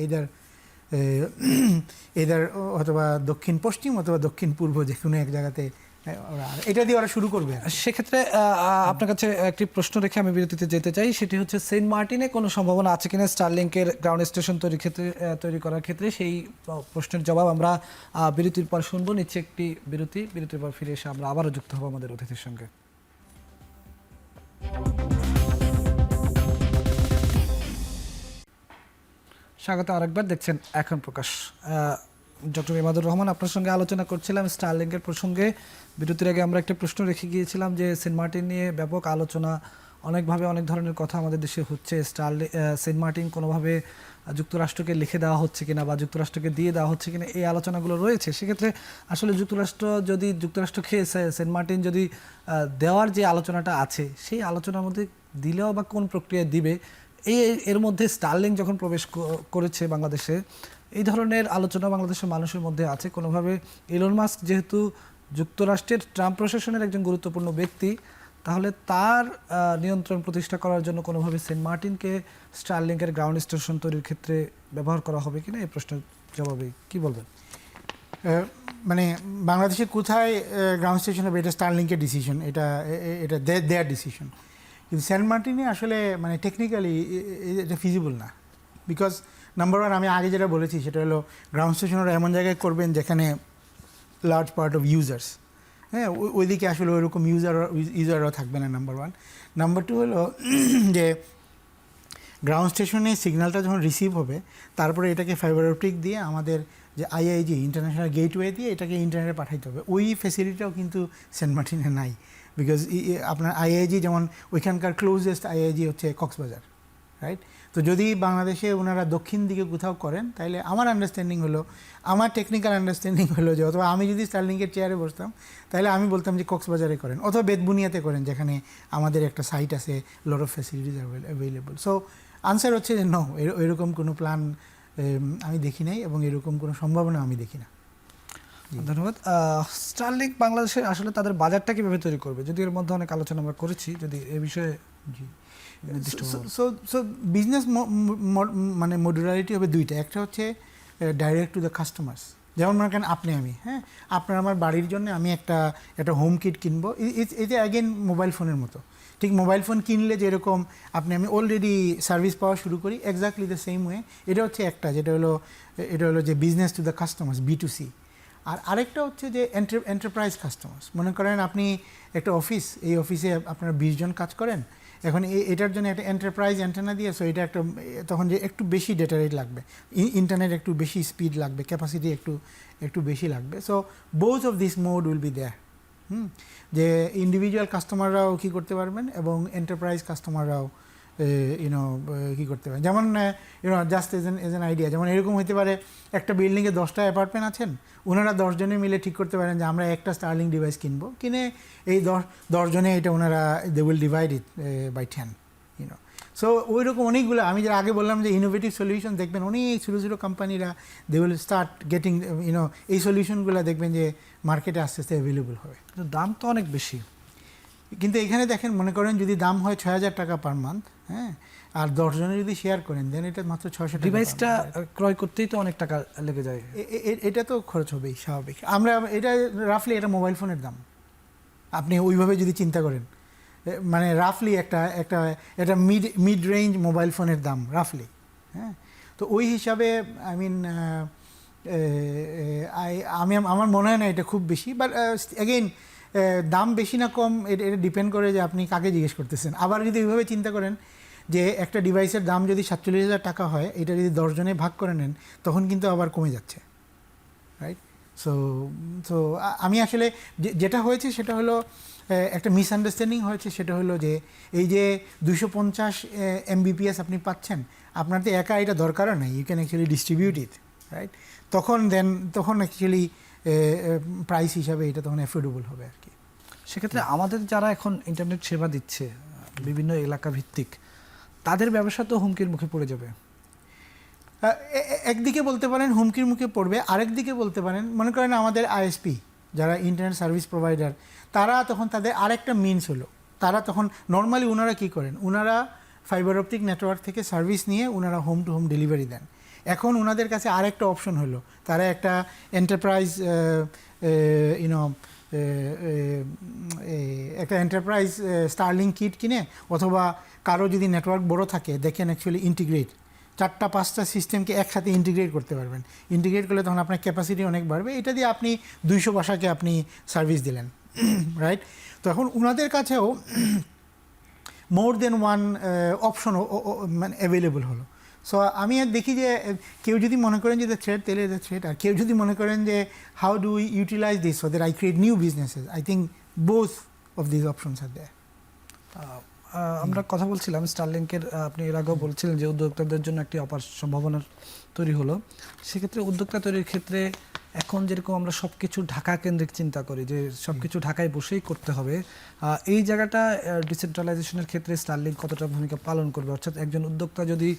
এদের হয়তো বা দক্ষিণ পশ্চিম অথবা দক্ষিণ পূর্ব, যে কোনো এক জায়গাতে এটা দিয়ে ওরা শুরু করবে। সেক্ষেত্রে আপনার কাছে একটি প্রশ্ন রেখে আমি বিরতিতে যেতে চাই, সেটি হচ্ছে সেন্ট মার্টিনে কোনো সম্ভাবনা আছে কিনা স্টারলিংকের গ্রাউন্ড স্টেশন তৈরি করার ক্ষেত্রে? সেই প্রশ্নের জবাব আমরা বিরতির পর শুনবো। নিচ্ছে একটি বিরতির পর ফিরে এসে আমরা আবারও যুক্ত হব আমাদের অতিথির সঙ্গে। স্বাগত আরেকবার, দেখছেন এখন প্রকাশ। ডক্টর ইমাদুর রহমান, আপনার সঙ্গে আলোচনা করছিলাম স্টারলিংকের প্রসঙ্গে। বিরতির আগে আমরা একটা প্রশ্ন রেখে গিয়েছিলাম যে সেন্ট মার্টিন নিয়ে ব্যাপক আলোচনা, অনেকভাবে অনেক ধরনের কথা আমাদের দেশে হচ্ছে। সেন্ট মার্টিন কোনোভাবে যুক্তরাষ্ট্রকে লিখে দেওয়া হচ্ছে কিনা বা যুক্তরাষ্ট্রকে দিয়ে দেওয়া হচ্ছে কিনা, এই আলোচনাগুলো রয়েছে। সেক্ষেত্রে আসলে যুক্তরাষ্ট্রকে সেন্ট মার্টিন যদি দেওয়ার যে আলোচনাটা আছে, সেই আলোচনার মধ্যে দিলেও বা কোন প্রক্রিয়ায় দিবে, এর মধ্যে স্টারলিংক যখন প্রবেশ করেছে বাংলাদেশে, এই ধরনের আলোচনা বাংলাদেশের মানুষের মধ্যে আছে। কোনোভাবে ইলন মাস্ক যেহেতু যুক্তরাষ্ট্রের ট্রাম্প প্রশাসনের একজন গুরুত্বপূর্ণ ব্যক্তি, তাহলে তার নিয়ন্ত্রণ প্রতিষ্ঠা করার জন্য কোনোভাবে সেন্ট মার্টিনকে স্টারলিংকের গ্রাউন্ড স্টেশন তৈরির ক্ষেত্রে ব্যবহার করা হবে কিনা, এই প্রশ্নের জবাবে কি বলবেন? মানে বাংলাদেশে কোথায় গ্রাউন্ড স্টেশন হবে, এটা স্টারলিংকের ডিসিশন, এটা দেয়ার ডিসিশন। কিন্তু সেন্ট মার্টিনে আসলে মানে টেকনিক্যালি এটা ফিজিবল না। বিকজ নাম্বার ওয়ান, আমি আগে যেটা বলেছি সেটা হলো গ্রাউন্ড স্টেশন ওরা এমন জায়গায় করবেন যেখানে লার্জ পার্ট অফ ইউজার্স, হ্যাঁ, ওইদিকে আসলে ওইরকম ইউজাররাও থাকবে না, নাম্বার ওয়ান। নাম্বার টু হলো যে গ্রাউন্ড স্টেশনে সিগন্যালটা যখন রিসিভ হবে, তারপরে এটাকে ফাইবার অপটিক দিয়ে আমাদের যে আইআইজি ইন্টারন্যাশনাল গেটওয়ে দিয়ে এটাকে ইন্টারনেটে পাঠাইতে হবে। ওই ফেসিলিটিটাও কিন্তু সেন্ট মার্টিনে নাই। বিকজ আপনার আইআইজি যেমন ওইখানকার ক্লোজেস্ট আইআইজি হচ্ছে কক্সবাজার, রাইট? তো যদি বাংলাদেশে ওনারা দক্ষিণ দিকে কোথাও করেন, তাহলে আমার আন্ডারস্ট্যান্ডিং হলো, আমার টেকনিক্যাল আন্ডারস্ট্যান্ডিং হলো যে অথবা আমি যদি স্টারলিংকের চেয়ারে বসতাম, তাহলে আমি বলতাম যে কক্সবাজারে করেন অথবা বেতবুনিয়াতে করেন, যেখানে আমাদের একটা সাইট আছে, lot of facilities available. So answer হচ্ছে যে নো, এরকম কোনো প্ল্যান আমি দেখি নাই এবং এরকম কোনো সম্ভাবনা আমি দেখি না। ধন্যবাদ। স্টারলিংক বাংলাদেশের আসলে তাদের বাজারটা কীভাবে তৈরি করবে, যদি এর মধ্যে অনেক আলোচনা আমরা করেছি, যদি এ বিষয়ে জি, সো বিজনেস মানে মডুলারিটি হবে দুইটা। একটা হচ্ছে ডাইরেক্ট টু দ্য কাস্টমার্স, যেমন মনে করেন আপনি আমি, হ্যাঁ, আপনার আমার বাড়ির জন্য আমি একটা হোম কিট কিনবো, এটা অ্যাগেন মোবাইল ফোনের মতো। ঠিক মোবাইল ফোন কিনলে যেরকম আপনি আমি অলরেডি সার্ভিস পাওয়া শুরু করি, এক্স্যাক্টলি দ্য সেম ওয়ে এটা হচ্ছে একটা, এটা হলো যে business to the customers, B2C। আর আরেকটা হচ্ছে যে এন্টারপ্রাইজ কাস্টমার্স। মনে করেন আপনি একটা অফিস, এই অফিসে আপনারা 20 জন কাজ করেন, এখন এটার জন্য একটা এন্টারপ্রাইজ অ্যান্টেনা দিয়ে, সো এটা একটা তখন যে একটু বেশি ডেটা রেট লাগবে, ইন্টারনেট একটু বেশি স্পিড লাগবে, ক্যাপাসিটি একটু বেশি লাগবে। So both of this mode will be there. যে ইন্ডিভিজুয়াল কাস্টমাররাও কী করতে পারবেন এবং এন্টারপ্রাইজ কাস্টমাররাও কী করতে পারেন। যেমন জাস্ট এজ এন আইডিয়া, যেমন এরকম হতে পারে একটা বিল্ডিংয়ে 10টা অ্যাপার্টমেন্ট আছেন, ওনারা 10 জনে মিলে ঠিক করতে পারেন যে আমরা একটা স্টারলিং ডিভাইস কিনবো, কিনে এই 10 জনে এটা ওনারা they will divide it by 10। So ওই রকম অনেকগুলো, আমি যারা আগে বললাম যে ইনোভেটিভ সলিউশন, দেখবেন অনেক ছোটো ছোটো কোম্পানিরা দে উইল স্টার্ট গেটিং এই সলিউশনগুলো দেখবেন যে মার্কেটে আস্তে আস্তে অ্যাভেলেবল হবে। দাম তো অনেক বেশি, কিন্তু এখানে দেখেন, মনে করেন যদি দাম হয় 6,000 টাকা পার মান্থ, হ্যাঁ, আর 10 জনে যদি শেয়ার করেন, দেন এটা মাত্র 600 টাকা। ডিভাইসটা ক্রয় করতেই তো অনেক টাকা লেগে যায়। এটা তো খরচ হবেই, স্বাভাবিক। আমরা এটা রাফলি এটা মোবাইল ফোনের দাম, আপনি ওইভাবে যদি চিন্তা করেন, মানে রাফলি একটা মিড রেঞ্জ মোবাইল ফোনের দাম রাফলি, হ্যাঁ। তো ওই হিসাবে আই মিন আমার মনে হয় না এটা খুব বেশি, বাট অ্যাগেইন দাম বেশি না কম এটা ডিপেন্ড করে যে আপনি কাকে জিজ্ঞেস করতেছেন। আবার যদি ওইভাবে চিন্তা করেন যে একটা ডিভাইসের দাম যদি 47,000 টাকা হয়, এটা যদি 10 জনে ভাগ করে নেন, তখন কিন্তু আবার কমে যাচ্ছে, রাইট? সো আমি আসলে যেটা হয়েছে সেটা হলো একটা মিসআন্ডারস্ট্যান্ডিং হয়েছে, সেটা হলো যে এই যে 250 Mbps আপনি পাচ্ছেন, আপনার তো একা এটা দরকারও নেই, you can actually distribute it, right? তখন অ্যাকচুয়ালি প্রাইস হিসাবে এটা তখন অ্যাফোর্ডেবল হবে আর কি। সেক্ষেত্রে আমাদের যারা এখন ইন্টারনেট সেবা দিচ্ছে বিভিন্ন এলাকা ভিত্তিক, তাদের ব্যবসা তো হুমকির মুখে পড়ে যাবে। একদিকে বলতে পারেন হুমকির মুখে পড়বে, আরেক দিকে বলতে পারেন, মনে করেন আমাদের আইএসপি যারা ইন্টারনেট সার্ভিস প্রোভাইডার, তারা তখন তাদের আরেকটা মিনস হলো, তারা তখন নর্মালি ওনারা কী করেন, ওনারা ফাইবার অপটিক নেটওয়ার্ক থেকে সার্ভিস নিয়ে ওনারা হোম টু হোম ডেলিভারি দেন। এখন ওনাদের কাছে আরেকটা অপশন হলো, তারা একটা এন্টারপ্রাইজ স্টারলিং কিট কিনে, অথবা কারো যদি নেটওয়ার্ক বড় থাকে, দেখেন অ্যাকচুয়ালি ইন্টিগ্রেট 4-5টা সিস্টেমকে একসাথে ইন্টিগ্রেট করতে পারবেন। ইন্টিগ্রেট করলে তখন আপনার ক্যাপাসিটি অনেক বাড়বে, এটা দিয়ে আপনি 200 বাসাকে আপনি সার্ভিস দিলেন, রাইট? তো এখন ওনাদের কাছেও মোর দেন ওয়ান অপশন মানে অ্যাভেলেবল হলো। সো আমি আর দেখি যে কেউ যদি মনে করেন যে থ্রেড তাহলে থ্রেড, আর কেউ যদি মনে করেন যে how do we utilise this so that I create new businesses, I think both of this options are there. আমরা কথা বলছিলাম স্টারলিংকের, আপনি এর আগেও বলছিলেন যে উদ্যোক্তাদের জন্য একটি অপার সম্ভাবনা তৈরি হলো। সেক্ষেত্রে উদ্যোক্তা তৈরির ক্ষেত্রে এখন যেরকম আমরা সব কিছু ঢাকা কেন্দ্রিক চিন্তা করি যে সব কিছু ঢাকায় বসেই করতে হবে, এই জায়গাটা ডিসেন্ট্রালাইজেশনের ক্ষেত্রে স্টারলিংক কতটা ভূমিকা পালন করবে? অর্থাৎ একজন উদ্যোক্তা যদি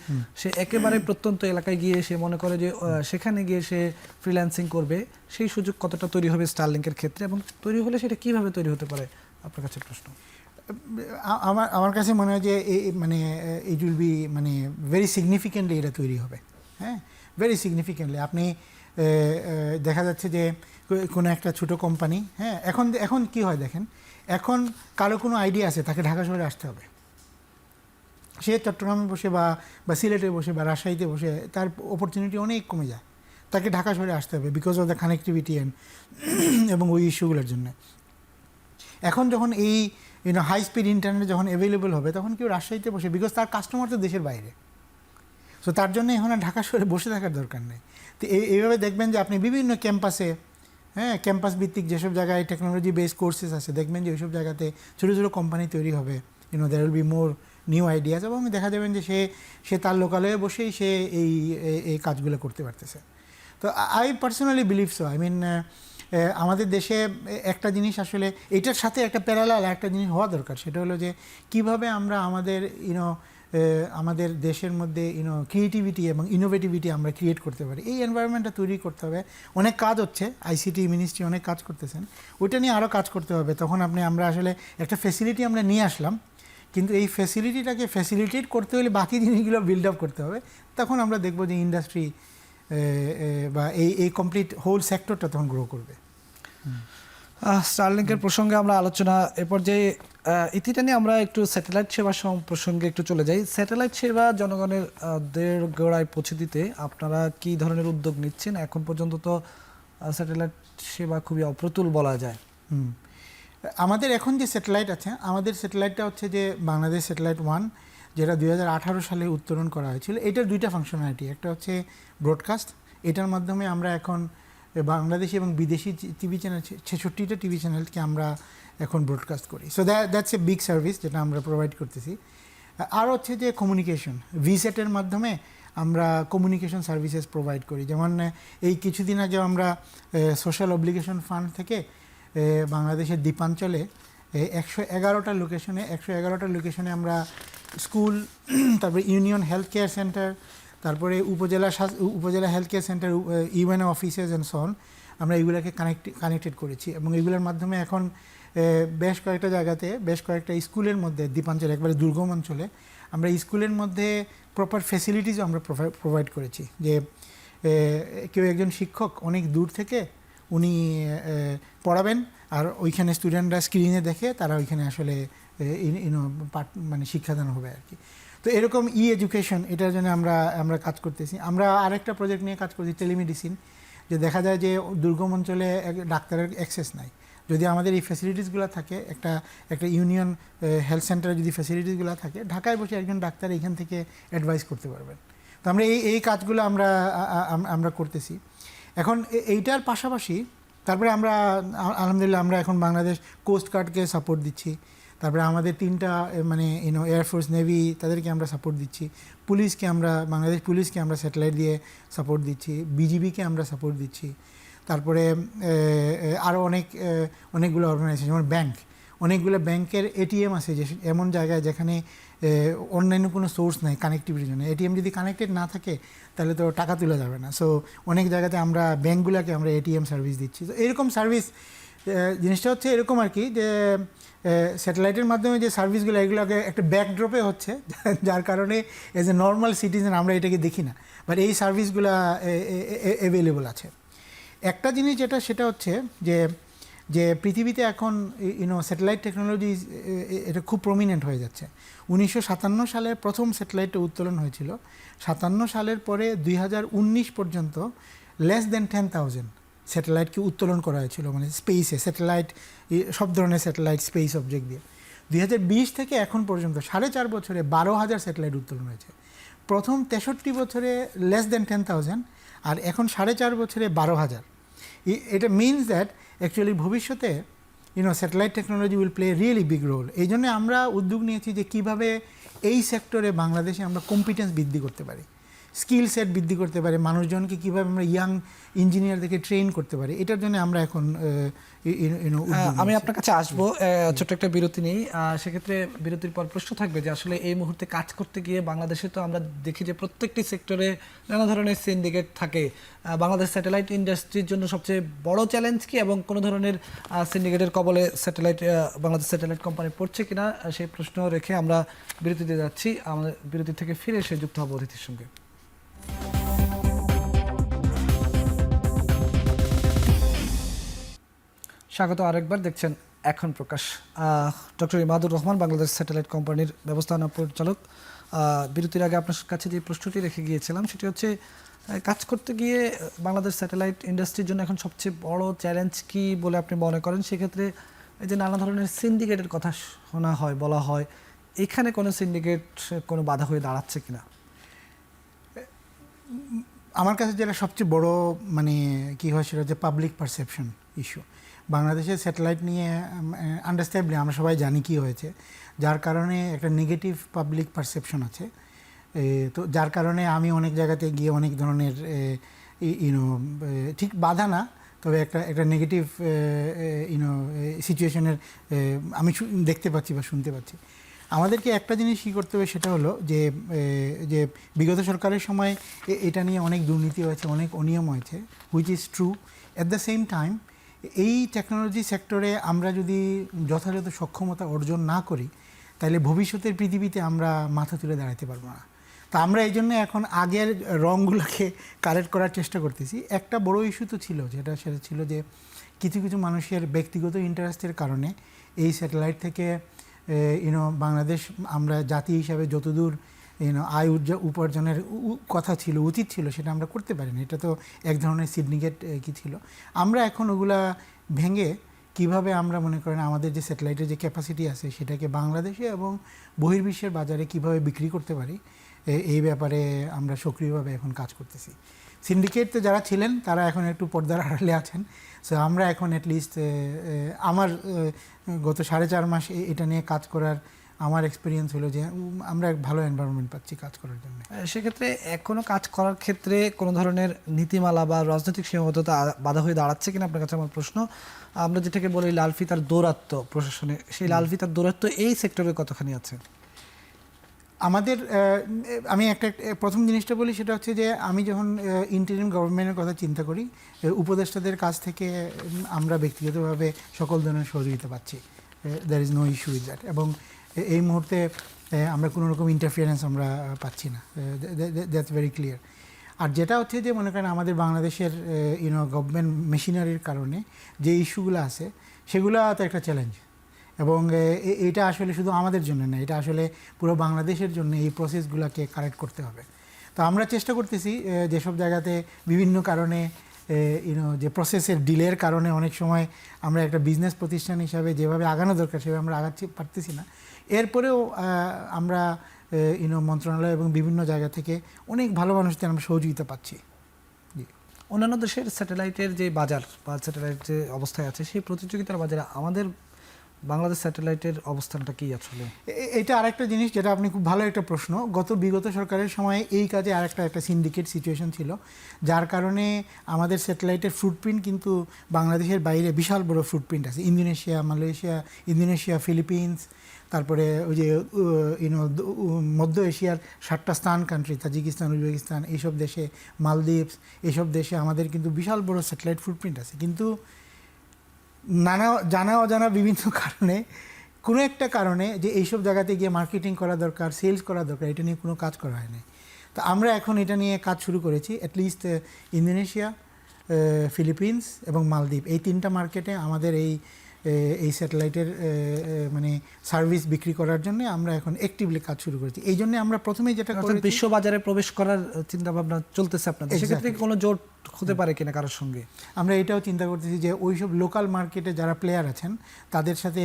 সে একেবারে প্রত্যন্ত এলাকায় গিয়ে সে মনে করে যে সেখানে গিয়ে সে ফ্রিল্যান্সিং করবে, সেই সুযোগ কতটা তৈরি হবে স্টারলিংকের ক্ষেত্রে, এবং তৈরি হলে সেটা কিভাবে তৈরি হতে পারে আপনার কাছে প্রশ্ন? আমার কাছে মনে হয় যে মানে ইট উইল বি মানে ভেরি সিগনিফিকেন্টলি এটা তৈরি হবে, হ্যাঁ, ভেরি সিগনিফিকেন্টলি। আপনি দেখা যাচ্ছে যে কোনো একটা ছোটো কোম্পানি, হ্যাঁ, এখন কি হয় দেখেন, এখন কারো কোনো আইডিয়া আছে তাকে ঢাকা শহরে আসতে হবে, সে চট্টগ্রামে বসে বা সিলেটে বসে বা রাজশাহীতে বসে তার অপরচুনিটি অনেক কমে যায়, তাকে ঢাকা শহরে আসতে হবে বিকজ অফ দ্য কানেক্টিভিটি এবং ওই ইস্যুগুলোর জন্য। এখন যখন এই হাই স্পিড ইন্টারনেট যখন অ্যাভেলেবল হবে তখন কেউ রাজশাহীতে বসে, বিকজ তার কাস্টমার তো দেশের বাইরে, সো তার জন্য এখন আর ঢাকা শহরে বসে থাকার দরকার নেই। তো এইভাবে দেখবেন যে আপনি বিভিন্ন ক্যাম্পাসে, হ্যাঁ, ক্যাম্পাস ভিত্তিক যেসব জায়গায় টেকনোলজি বেসড কোর্সেস আছে, দেখবেন যে ওইসব জায়গাতে ছোটো ছোটো কোম্পানি তৈরি হবে, there will be more new ideas, এবং দেখা যাবেন যে সে তার লোকালয়ে বসেই সে এই কাজগুলো করতে পারতেছে। তো I personally believe so, I mean আমাদের দেশে একটা জিনিস আসলে এটার সাথে একটা প্যারালাল একটা জিনিস হওয়া দরকার, সেটা হলো যে কীভাবে আমরা আমাদের দেশের মধ্যে ক্রিয়েটিভিটি এবং ইনোভেটিভিটি আমরা ক্রিয়েট করতে পারি, এই এনভায়রনমেন্টটা তৈরি করতে হবে। অনেক কাজ হচ্ছে, আইসিটি মিনিস্ট্রি অনেক কাজ করতেছেন, ওইটা নিয়ে আরও কাজ করতে হবে। তখন আমরা আসলে একটা ফ্যাসিলিটি আমরা নিয়ে আসলাম, কিন্তু এই ফ্যাসিলিটিটাকে ফ্যাসিলিটেট করতে হলে বাকি জিনিসগুলো বিল্ড আপ করতে হবে। তখন আমরা দেখব যে ইন্ডাস্ট্রি বা এই কমপ্লিট হোল সেক্টরটা তখন গ্রো করবে। স্টারলিংকের প্রসঙ্গে আমরা আলোচনা এ পর্যায়ে ইতিটা নিয়ে আমরা একটু স্যাটেলাইট সেবা প্রসঙ্গে একটু চলে যাই। স্যাটেলাইট সেবা জনগণের গোড়ায় পৌঁছে দিতে আপনারা কি ধরনের উদ্যোগ নিচ্ছেন? এখন পর্যন্ত তো স্যাটেলাইট সেবা খুবই অপ্রতুল বলা যায়। আমাদের এখন যে স্যাটেলাইট আছে, আমাদের স্যাটেলাইটটা হচ্ছে যে বাংলাদেশ স্যাটেলাইট 1, যেটা 2018 সালে উত্তোলন করা হয়েছিল। এটার দুইটা ফাংশনালিটি, একটা হচ্ছে ব্রডকাস্ট, এটার মাধ্যমে আমরা এখন বাংলাদেশি এবং বিদেশি টিভি চ্যানেল 66টা টিভি চ্যানেলকে আমরা এখন ব্রডকাস্ট করি। So that's a big service যেটা আমরা প্রোভাইড করতেছি। আর হচ্ছে যে কমিউনিকেশন, ভিসেটের মাধ্যমে আমরা কমিউনিকেশন সার্ভিসেস প্রোভাইড করি। যেমন এই কিছুদিন আগে আমরা সোশ্যাল অব্লিগেশন ফান্ড থেকে বাংলাদেশের দ্বীপাঞ্চলে 111টা লোকেশনে আমরা স্কুল, তারপরে ইউনিয়ন হেলথ কেয়ার সেন্টার, তারপরে উপজেলা health care centre, UNO offices and সন, আমরা এইগুলোকে কানেক্টেড করেছি। এবং এইগুলোর মাধ্যমে এখন বেশ কয়েকটা জায়গাতে, বেশ কয়েকটা স্কুলের মধ্যে দ্বীপাঞ্চলে, একবারে দুর্গম অঞ্চলে, আমরা স্কুলের মধ্যে প্রপার ফেসিলিটিসও আমরা প্রোভাইড করেছি। যে কেউ একজন শিক্ষক অনেক দূর থেকে উনি পড়াবেন, আর ওইখানে স্টুডেন্টরা স্ক্রিনে দেখে তারা ওইখানে আসলে মানে শিক্ষাদান হবে আর কি। তো এরকম এডুকেশন, এটার জন্য আমরা কাজ করতেছি। আমরা আরেকটা প্রজেক্ট নিয়ে কাজ করছি, টেলিমেডিসিন, যে দেখা যায় যে দুর্গম অঞ্চলে ডাক্তারের অ্যাক্সেস নাই। যদি আমাদের এই ফ্যাসিলিটিসগুলো থাকে, একটা ইউনিয়ন হেলথ সেন্টারে যদি ফ্যাসিলিটিসগুলো থাকে, ঢাকায় বসে একজন ডাক্তার এখান থেকে অ্যাডভাইস করতে পারবেন। তো আমরা এই কাজগুলো আমরা করতেছি। এখন এইটার পাশাপাশি তারপরে আমরা আলহামদুলিল্লাহ আমরা এখন বাংলাদেশ কোস্ট গার্ডকে সাপোর্ট দিচ্ছি। তারপরে আমাদের 3টা মানে এয়ারফোর্স, নেভি, তাদেরকে আমরা সাপোর্ট দিচ্ছি। বাংলাদেশ পুলিশকে আমরা স্যাটেলাইট দিয়ে সাপোর্ট দিচ্ছি। বিজিবিকে আমরা সাপোর্ট দিচ্ছি। তারপরে আরও অনেকগুলো অর্গানাইজেশন, যেমন অনেকগুলো ব্যাংকের এটিএম আছে যে এমন জায়গায় যেখানে অন্যান্য কোনো সোর্স নাই কানেক্টিভিটির জন্য। এটিএম যদি কানেক্টেড না থাকে তাহলে তো টাকা তোলা যাবে না। সো অনেক জায়গাতে আমরা ব্যাংকগুলোকে আমরা এটিএম সার্ভিস দিচ্ছি। তো এরকম সার্ভিস, জিনিসটা হচ্ছে এরকম আর কি, যে স্যাটেলাইটের মাধ্যমে যে সার্ভিসগুলো, এগুলোকে একটা ব্যাকড্রপে হচ্ছে, যার কারণে এজ এ নর্মাল সিটিজেন আমরা এটাকে দেখি না, বাট এই সার্ভিসগুলো অ্যাভেলেবল আছে। একটা জিনিস সেটা হচ্ছে যে পৃথিবীতে এখন স্যাটেলাইট টেকনোলজি এটা খুব প্রমিনেন্ট হয়ে যাচ্ছে। 1957 সালে প্রথম স্যাটেলাইটটা উত্তোলন হয়েছিল। 57 সালের পরে 2019 পর্যন্ত লেস দেন 10,000 স্যাটেলাইটকে উত্তোলন করা হয়েছিল, মানে স্পেসে স্যাটেলাইট, সব ধরনের স্যাটেলাইট, স্পেস অবজেক্ট দিয়ে। 2020 থেকে এখন পর্যন্ত 4.5 বছরে 12,000 স্যাটেলাইট উত্তোলন হয়েছে। প্রথম 63 বছরে লেস দেন 10,000 আর এখন 4.5 বছরে 12,000। এটা মিনস দ্যাট অ্যাকচুয়ালি ভবিষ্যতে satellite technology will play really big role. এই জন্য আমরা উদ্যোগ নিয়েছি যে কিভাবে এই সেক্টরে বাংলাদেশে আমরা কম্পিটেন্স বৃদ্ধি করতে পারি, স্কিল সেট বৃদ্ধি করতে পারি, মানুষজনকে কীভাবে আমরা ইয়াং ইঞ্জিনিয়ারদেরকে ট্রেন করতে পারি। এটার জন্য আমরা এখন আমি আপনার কাছে আসবো, ছোট্ট একটা বিরতি নেই। সেক্ষেত্রে বিরতির পর প্রশ্ন থাকবে যে আসলে এই মুহূর্তে কাজ করতে গিয়ে বাংলাদেশে তো আমরা দেখি যে প্রত্যেকটি সেক্টরে নানা ধরনের সিন্ডিকেট থাকে। বাংলাদেশ স্যাটেলাইট ইন্ডাস্ট্রির জন্য সবচেয়ে বড় চ্যালেঞ্জ কি, এবং কোনো ধরনের সিন্ডিকেটের কবলে বাংলাদেশ স্যাটেলাইট কোম্পানি পড়ছে কিনা, সেই প্রশ্ন রেখে আমরা বিরতিতে যাচ্ছি। আমাদের বিরতি থেকে ফিরে এসে যুক্ত হব অতিথির সঙ্গে। স্বাগত আরেকবার, দেখছেন এখন প্রকাশ। ডক্টর ইমাদুর রহমান, বাংলাদেশ স্যাটেলাইট কোম্পানির ব্যবস্থাপনা পরিচালক। বিরতির আগে আপনার কাছে যে প্রশ্নটি রেখে গিয়েছিলাম সেটি হচ্ছে, কাজ করতে গিয়ে বাংলাদেশ স্যাটেলাইট ইন্ডাস্ট্রির জন্য এখন সবচেয়ে বড় চ্যালেঞ্জ কি বলে আপনি মনে করেন? সেক্ষেত্রে এই যে নানা ধরনের সিন্ডিকেটের কথা শোনা হয়, বলা হয়, এখানে কোনো সিন্ডিকেট কোনো বাধা হয়ে দাঁড়াচ্ছে কিনা? আমার কাছে যেটা সবচেয়ে বড় কি হয় সেটা হচ্ছে পাবলিক পারসেপশন ইস্যু। বাংলাদেশের স্যাটেলাইট নিয়ে আন্ডারস্ট্যান্ডলি আমরা সবাই জানি কি হয়েছে, যার কারণে একটা নেগেটিভ পাবলিক পারসেপশন আছে। তো যার কারণে আমি অনেক জায়গাতে গিয়ে অনেক ধরনের ঠিক বাধা না, তবে একটা নেগেটিভ সিচুয়েশনের আমি দেখতে পাচ্ছি বা শুনতে পাচ্ছি। আমাদেরকে একটা জিনিস কী করতে হবে, সেটা হলো যে বিগত সরকারের সময় এটা নিয়ে অনেক দুর্নীতি হয়েছে, অনেক অনিয়ম হয়েছে, which is true. At the same time এই টেকনোলজি সেক্টরে আমরা যদি যথাযথ সক্ষমতা অর্জন না করি, তাহলে ভবিষ্যতের পৃথিবীতে আমরা মাথা তুলে দাঁড়াতে পারবো না। তা আমরা এই জন্য এখন আগের রঙগুলোকে কারেক্ট করার চেষ্টা করতেছি। একটা বড় ইস্যু তো ছিল, সেটা ছিল যে কিছু কিছু মানুষের ব্যক্তিগত ইন্টারেস্টের কারণে এই স্যাটেলাইট থেকে বাংলাদেশ আমরা জাতি হিসাবে যতদূর আয় উপার্জনের কথা ছিল, উচিত ছিল, সেটা আমরা করতে পারিনি। এটা তো এক ধরনের সিন্ডিকেট কি ছিল। আমরা এখন ওগুলা ভেঙে কিভাবে আমরা মনে করেন আমাদের যে স্যাটেলাইটের যে ক্যাপাসিটি আছে সেটাকে বাংলাদেশে এবং বহির্বিশ্বের বাজারে কিভাবে বিক্রি করতে পারি, এই ব্যাপারে আমরা সক্রিয়ভাবে এখন কাজ করতেছি। সিন্ডিকেটে যারা ছিলেন তারা এখন একটু পর্দার আড়ালে আছেন। সো আমরা এখন অ্যাটলিস্ট আমার গত 4.5 মাস এটা নিয়ে কাজ করার আমার এক্সপিরিয়েন্স হলো যে আমরা এক ভালো এনভায়রনমেন্ট পাচ্ছি কাজ করার জন্য। সেক্ষেত্রে এখনও কাজ করার ক্ষেত্রে কোনো ধরনের নীতিমালা বা রাজনৈতিক সীমাবদ্ধতা বাধা হয়ে দাঁড়াচ্ছে কিনা, আপনার কাছে আমার প্রশ্ন। আমরা যেটাকে বলি লাল ফিতার দৌরাত্ম্য প্রশাসনে, সেই লাল ফিতার দৌরাত্ম্য এই সেক্টরে কতখানি আছে? আমাদের আমি প্রথম জিনিসটা বলি, সেটা হচ্ছে যে আমি যখন ইন্টারিম গভর্নমেন্টের কথা চিন্তা করি, উপদেষ্টাদের কাছ থেকে আমরা ব্যক্তিগতভাবে সকল ধরনের সহযোগিতা পাচ্ছি। There is no issue with that. এবং এই মুহূর্তে আমরা কোনো রকম ইন্টারফিয়ারেন্স আমরা পাচ্ছি না, দ্যাটস ভেরি ক্লিয়ার। আর যেটা হচ্ছে যে মনে করেন আমাদের বাংলাদেশের গভর্নমেন্ট মেশিনারির কারণে যে ইস্যুগুলো আছে সেগুলো তো একটা চ্যালেঞ্জ। এবং এটা আসলে শুধু আমাদের জন্য না, এটা আসলে পুরো বাংলাদেশের জন্য এই প্রসেসগুলোকে কারেক্ট করতে হবে। তো আমরা চেষ্টা করতেছি যেসব জায়গাতে বিভিন্ন কারণে যে প্রসেসের ডিলের কারণে অনেক সময় আমরা একটা বিজনেস প্রতিষ্ঠান হিসাবে যেভাবে আগানো দরকার সেভাবে আমরা আগাচ্ছি পারতেছি না, এরপরেও আমরা মন্ত্রণালয় এবং বিভিন্ন জায়গা থেকে অনেক ভালো মানুষদের আমরা সহযোগিতা পাচ্ছি। অন্যান্য দেশের স্যাটেলাইটের যে বাজার বা স্যাটেলাইট যে অবস্থায় আছে, সেই প্রতিযোগিতার বাজারে আমাদের বাংলাদেশ স্যাটেলাইটের অবস্থানটা কি আসলে? এটা আরেকটা জিনিস যেটা আপনি খুব ভালো একটা প্রশ্ন। বিগত সরকারের সময়ে এই কাজে একটা সিন্ডিকেট সিচুয়েশন ছিল, যার কারণে আমাদের স্যাটেলাইটের ফুটপ্রিন্ট কিন্তু বাংলাদেশের বাইরে বিশাল বড় ফুটপ্রিন্ট আছে। ইন্দোনেশিয়া, ফিলিপিন্স, তারপরে ওই যে মধ্য এশিয়ার 7টা স্থান কান্ট্রি, তাজিকিস্তান, উজবেকিস্তান, এইসব দেশে, মালদ্বীপস, এইসব দেশে আমাদের কিন্তু বিশাল বড় স্যাটেলাইট ফুটপ্রিন্ট আছে। কিন্তু জানা অজানা বিভিন্ন কারণে, কোনো একটা কারণে যে এইসব জায়গাতে গিয়ে মার্কেটিং করা দরকার, সেলস করা দরকার, এটা নিয়ে কোনো কাজ করা হয়নি। তো আমরা এখন এটা নিয়ে কাজ শুরু করেছি। অ্যাটলিস্ট ইন্দোনেশিয়া, ফিলিপিন্স এবং মালদ্বীপ, এই 3টা মার্কেটে আমাদের এই এই স্যাটেলাইটের মানে সার্ভিস বিক্রি করার জন্য আমরা এখন অ্যাক্টিভলি কাজ শুরু করেছি। এই জন্য আমরা প্রথমেই যেটা অর্থাৎ করেছি, বিশ্ব বাজারে প্রবেশ করার চিন্তা ভাবনা চলতেছে আপনাদের, সেক্ষেত্রে কি কোনো জোট হতে পারে কিনা কারোর সঙ্গে? আমরা এটাও চিন্তা করতেছি যে ওইসব লোকাল মার্কেটে যারা প্লেয়ার আছেন তাদের সাথে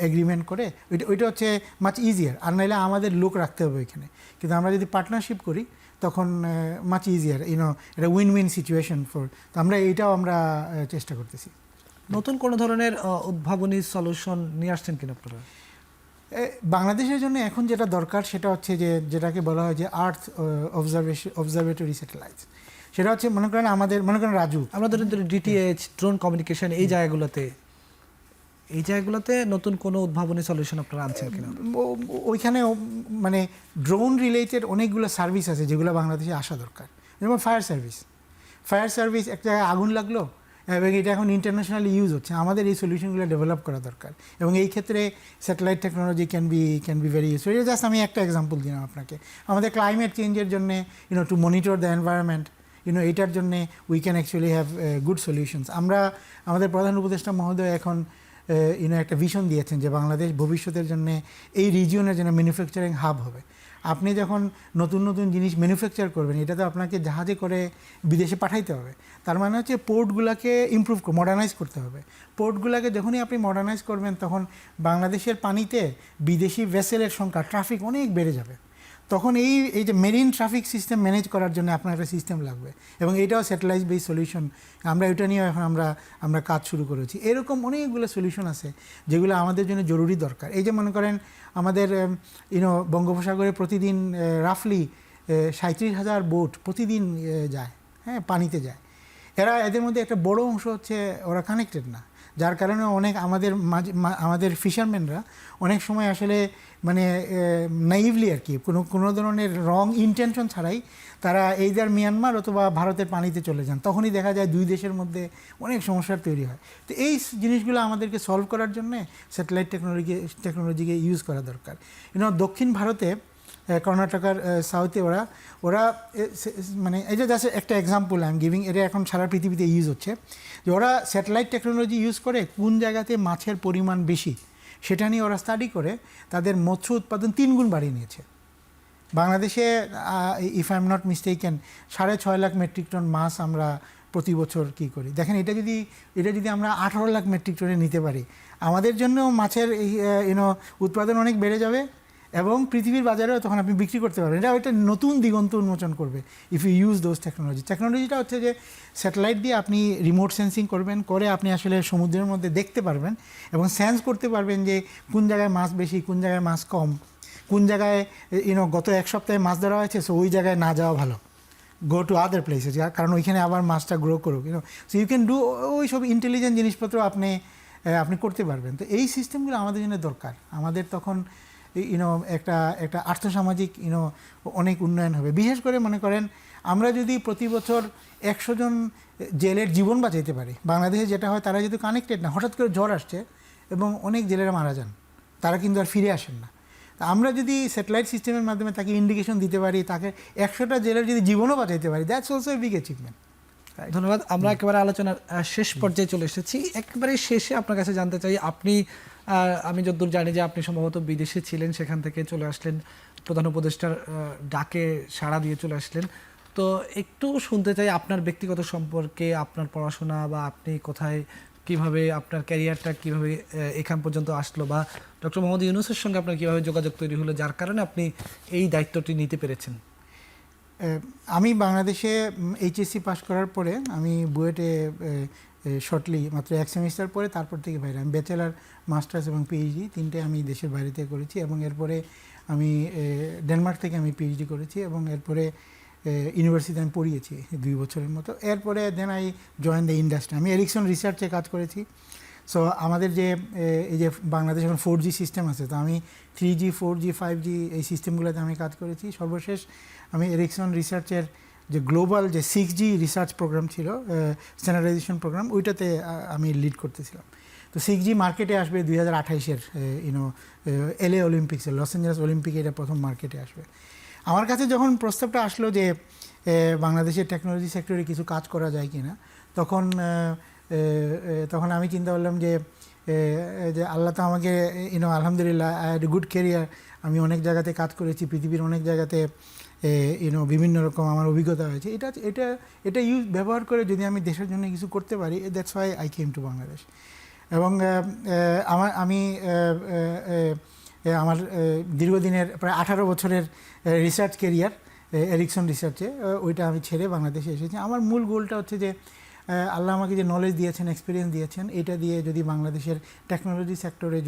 এগ্রিমেন্ট করে, ওইটা হচ্ছে মাচ ইজিয়ার। আর নাহলে আমাদের লোক রাখতে হবে এখানে, কিন্তু আমরা যদি পার্টনারশিপ করি তখন মাচ ইজিয়ার, এটা উইন উইন সিচুয়েশন ফর। তো আমরা এইটাও আমরা চেষ্টা করতেছি। নতুন কোনো ধরনের উদ্ভাবনী সলিউশন নিয়ে আসছেন কিনা আপনারা? বাংলাদেশের জন্য এখন যেটা দরকার সেটা হচ্ছে যে যেটাকে বলা হয় যে আর্থ অবজারভেটরি স্যাটেলাইট। সেটা হচ্ছে মনে করেন রাজু, আমাদের ডিটিএইচ, ড্রোন কমিউনিকেশন, এই জায়গাগুলোতে নতুন কোনো উদ্ভাবনী সলিউশন আপনারা আনছেন কিনা? ওইখানে মানে ড্রোন রিলেটেড অনেকগুলো সার্ভিস আছে যেগুলো বাংলাদেশে আসা দরকার। যেমন ফায়ার সার্ভিস একটা জায়গায় আগুন লাগলো এবং এটা এখন ইন্টারন্যাশনালি ইউজ হচ্ছে, আমাদের এই সলিউশনগুলো ডেভেলপ করা দরকার এবং এই ক্ষেত্রে satellite technology can be very useful. এটা জাস্ট আমি একটা এক্সাম্পল দিলাম আপনাকে। আমাদের ক্লাইমেট চেঞ্জের জন্য টু মনিটর দ্য এনভায়রনমেন্ট, এটার জন্য we can actually have good solutions. আমাদের প্রধান উপদেষ্টা মহোদয় এখন একটা ভিশন দিয়েছেন যে বাংলাদেশ ভবিষ্যতের জন্য এই রিজিয়নের জন্য ম্যানুফ্যাকচারিং হাব হবে। আপনি যখন নতুন নতুন জিনিস ম্যানুফ্যাকচার করবেন, এটা তো আপনাকে জাহাজে করে বিদেশে পাঠাইতে হবে। তার মানে হচ্ছে পোর্টগুলোকে মডার্নাইজ করতে হবে। পোর্টগুলোকে যখনই আপনি মডার্নাইজ করবেন তখন বাংলাদেশের পানিতে বিদেশি ভেসেলের সংখ্যা, ট্রাফিক অনেক বেড়ে যাবে। তখন এই যে মেরিন ট্রাফিক সিস্টেম ম্যানেজ করার জন্য আপনার একটা সিস্টেম লাগবে এবং এইটাও স্যাটেলাইট বেস সলিউশন। আমরা এটা নিয়ে এখন আমরা কাজ শুরু করেছি। এরকম অনেকগুলো সলিউশন আছে যেগুলো আমাদের জন্য জরুরি দরকার। এই যে মনে করেন আমাদের বঙ্গোপসাগরে প্রতিদিন রাফলি 37,000 বোট প্রতিদিন যায়, হ্যাঁ, পানিতে যায়। এদের মধ্যে একটা বড় অংশ হচ্ছে ওরা কানেক্টেড না, যার কারণে অনেক আমাদের ফিশারম্যানরা অনেক সময় আসলে মানে নাইভলি আর কি কোনো ধরনের রং ইন্টেনশন ছাড়াই তারা এইদার মিয়ানমার অথবা ভারতের পানিতে চলে যান। তখনই দেখা যায় দুই দেশের মধ্যে অনেক সমস্যার তৈরি হয়। তো এই জিনিসগুলো আমাদেরকে সলভ করার জন্যে স্যাটেলাইট টেকনোলজিকে ইউজ করা দরকার। দক্ষিণ ভারতে কর্ণাটকার সাউথে ওরা মানে এই যে জাস্ট একটা এক্সাম্পল আই এম গিভিং, এটা এখন সারা পৃথিবীতে ইউজ হচ্ছে যে ওরা স্যাটেলাইট টেকনোলজি ইউজ করে কোন জায়গাতে মাছের পরিমাণ বেশি সেটা নিয়ে ওরা স্টাডি করে তাদের মৎস্য উৎপাদন 3 গুণ বাড়িয়ে নিয়েছে। বাংলাদেশে if I am not mistaken 6.5 lakh metric ton মাছ আমরা প্রতি বছর কী করি। দেখেন এটা যদি আমরা 18 লাখ মেট্রিক টনে নিতে পারি, আমাদের জন্য মাছের উৎপাদন অনেক বেড়ে যাবে এবং পৃথিবীর বাজারেও তখন আপনি বিক্রি করতে পারবেন। এটা একটা নতুন দিগন্ত উন্মোচন করবে ইফ ইউ ইউজ দোজ টেকনোলজিটা হচ্ছে যে স্যাটেলাইট দিয়ে আপনি রিমোট সেন্সিং করে আপনি আসলে সমুদ্রের মধ্যে দেখতে পারবেন এবং সেন্স করতে পারবেন যে কোন জায়গায় মাছ বেশি, কোন জায়গায় মাছ কম, কোন জায়গায় গত এক সপ্তাহে মাছ ধরা হয়েছে, সো ওই জায়গায় না যাওয়া ভালো, গো টু আদার প্লেসেস, কারণ ওইখানে আবার মাছটা গ্রো করুক। সো ইউ ক্যান ডু ওই সব ইন্টেলিজেন্ট জিনিসপত্র আপনি করতে পারবেন। তো এই সিস্টেমগুলো আমাদের জন্য দরকার। আমাদের তখন একটা আর্থসামাজিক অনেক উন্নয়ন হবে। বিশেষ করে মনে করেন আমরা যদি প্রতি বছর 100 জন জেলের জীবন বাঁচাইতে পারি। বাংলাদেশে যেটা হয়, তারা যেহেতু কানেক্টেড না, হঠাৎ করে ঝড় আসছে এবং অনেক জেলেরা মারা যান, তারা কিন্তু আর ফিরে আসেন না। আমরা যদি স্যাটেলাইট সিস্টেমের মাধ্যমে তাকে ইন্ডিকেশন দিতে পারি, তাকে 100টা জেলের যদি জীবনও বাঁচাইতে পারি, that's also a big achievement. ধন্যবাদ। আমরা একেবারে আলোচনার শেষ পর্যায়ে চলে এসেছি। একেবারে শেষে আপনার কাছে জানতে চাই, আমি যতদূর জানি যে আপনি সম্ভবত বিদেশে ছিলেন, সেখান থেকে চলে আসলেন, প্রধান উপদেষ্টার ডাকে সাড়া দিয়ে চলে আসলেন। তো একটু শুনতে চাই আপনার ব্যক্তিগত সম্পর্কে, আপনার পড়াশোনা বা আপনি কোথায়, কিভাবে আপনার ক্যারিয়ারটা কিভাবে এখান পর্যন্ত আসলো, বা ডক্টর মোহাম্মদ ইউনূসের সঙ্গে আপনার কিভাবে যোগাযোগ তৈরি হলো যার কারণে আপনি এই দায়িত্বটি নিতে পেরেছেন। আমি বাংলাদেশে এইচএসসি পাস করার পরে আমি বুয়েটে শর্টলি মাত্র 1 সেমিস্টার পরে তারপর থেকে বাইরে আমি ব্যাচেলার, মাস্টার্স এবং পিএইচডি তিনটে আমি দেশের বাইরে থেকে করেছি এবং এরপরে আমি ডেনমার্ক থেকে আমি পিএইচডি করেছি এবং এরপরে ইউনিভার্সিটিতে আমি পড়িয়েছি 2 বছরের মতো। এরপরে then I join the industry. আমি এরিকসন রিসার্চে কাজ করেছি। সো আমাদের এই যে বাংলাদেশে এখন 4G সিস্টেম আছে, তো আমি 3G, 4G, 5G এই সিস্টেমগুলোতে আমি কাজ করেছি। সর্বশেষ আমি এরিকসন রিসার্চের যে গ্লোবাল যে 6G রিসার্চ প্রোগ্রাম ছিল, স্ট্যান্ডার্ডাইজেশন প্রোগ্রাম, ওইটাতে আমি লিড করতেছিলাম। তো 6G মার্কেটে আসবে 2028-এর LA অলিম্পিক্সে, লস অ্যাঞ্জেলেস অলিম্পিকে এটা প্রথম মার্কেটে আসবে। আমার কাছে যখন প্রস্তাবটা আসলো যে বাংলাদেশের টেকনোলজি সেক্টরে কিছু কাজ করা যায় কি না, তখন আমি চিন্তা করলাম যে যে আল্লাহ তো আমাকে আলহামদুলিল্লাহ I had a good career, আমি অনেক জায়গাতে কাজ করেছি, পৃথিবীর অনেক জায়গাতে বিভিন্ন রকম আমার অভিজ্ঞতা হয়েছে। এটা ব্যবহার করে যদি আমি দেশের জন্য কিছু করতে পারি, that's why I came to Bangladesh. এবং আমার দীর্ঘদিনের প্রায় 18 বছরের রিসার্চ ক্যারিয়ার এরিকসন রিসার্চে, ওইটা আমি ছেড়ে বাংলাদেশে এসেছি। আমার মূল গোলটা হচ্ছে যে আল্লাহ আমাকে যে নলেজ দিয়েছেন, এক্সপিরিয়েন্স দিয়েছেন, এটা দিয়ে যদি বাংলাদেশের টেকনোলজি সেক্টরে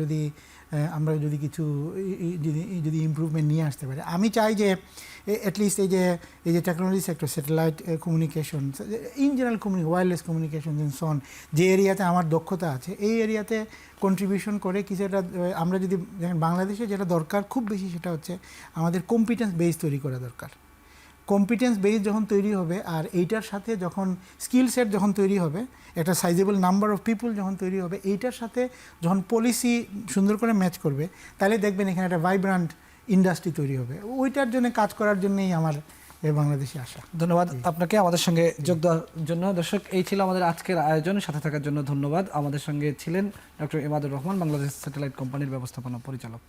আমরা যদি কিছু যদি ইমপ্রুভমেন্ট নিয়ে আসতে পারি। আমি চাই যে অ্যাটলিস্ট এই যে technology sector, satellite communication, in general wireless communication সন, যে এরিয়াতে আমার দক্ষতা আছে, এই এরিয়াতে কন্ট্রিবিউশন করে কিছু একটা আমরা যদি দেখেন, বাংলাদেশে যেটা দরকার খুব বেশি সেটা হচ্ছে আমাদের কম্পিটেন্স বেস তৈরি করা দরকার। কম্পিটেন্স বেস যখন তৈরি হবে আর এইটার সাথে যখন স্কিল সেট যখন তৈরি হবে, একটা সাইজেবল নাম্বার অফ পিপুল যখন তৈরি হবে, এইটার সাথে যখন পলিসি সুন্দর করে ম্যাচ করবে, তাহলে দেখবেন এখানে একটা ভাইব্রান্ট ইন্ডাস্ট্রি তৈরি হবে। ওইটার জন্য কাজ করার জন্যই আমার বাংলাদেশে আসা। ধন্যবাদ আপনাকে আমাদের সঙ্গে যোগ দেওয়ার জন্য। দর্শক, এই ছিল আমাদের আজকের আয়োজন। সাথে থাকার জন্য ধন্যবাদ। আমাদের সঙ্গে ছিলেন ডক্টর ইমাদুর রহমান, বাংলাদেশ স্যাটেলাইট কোম্পানির ব্যবস্থাপনা পরিচালক।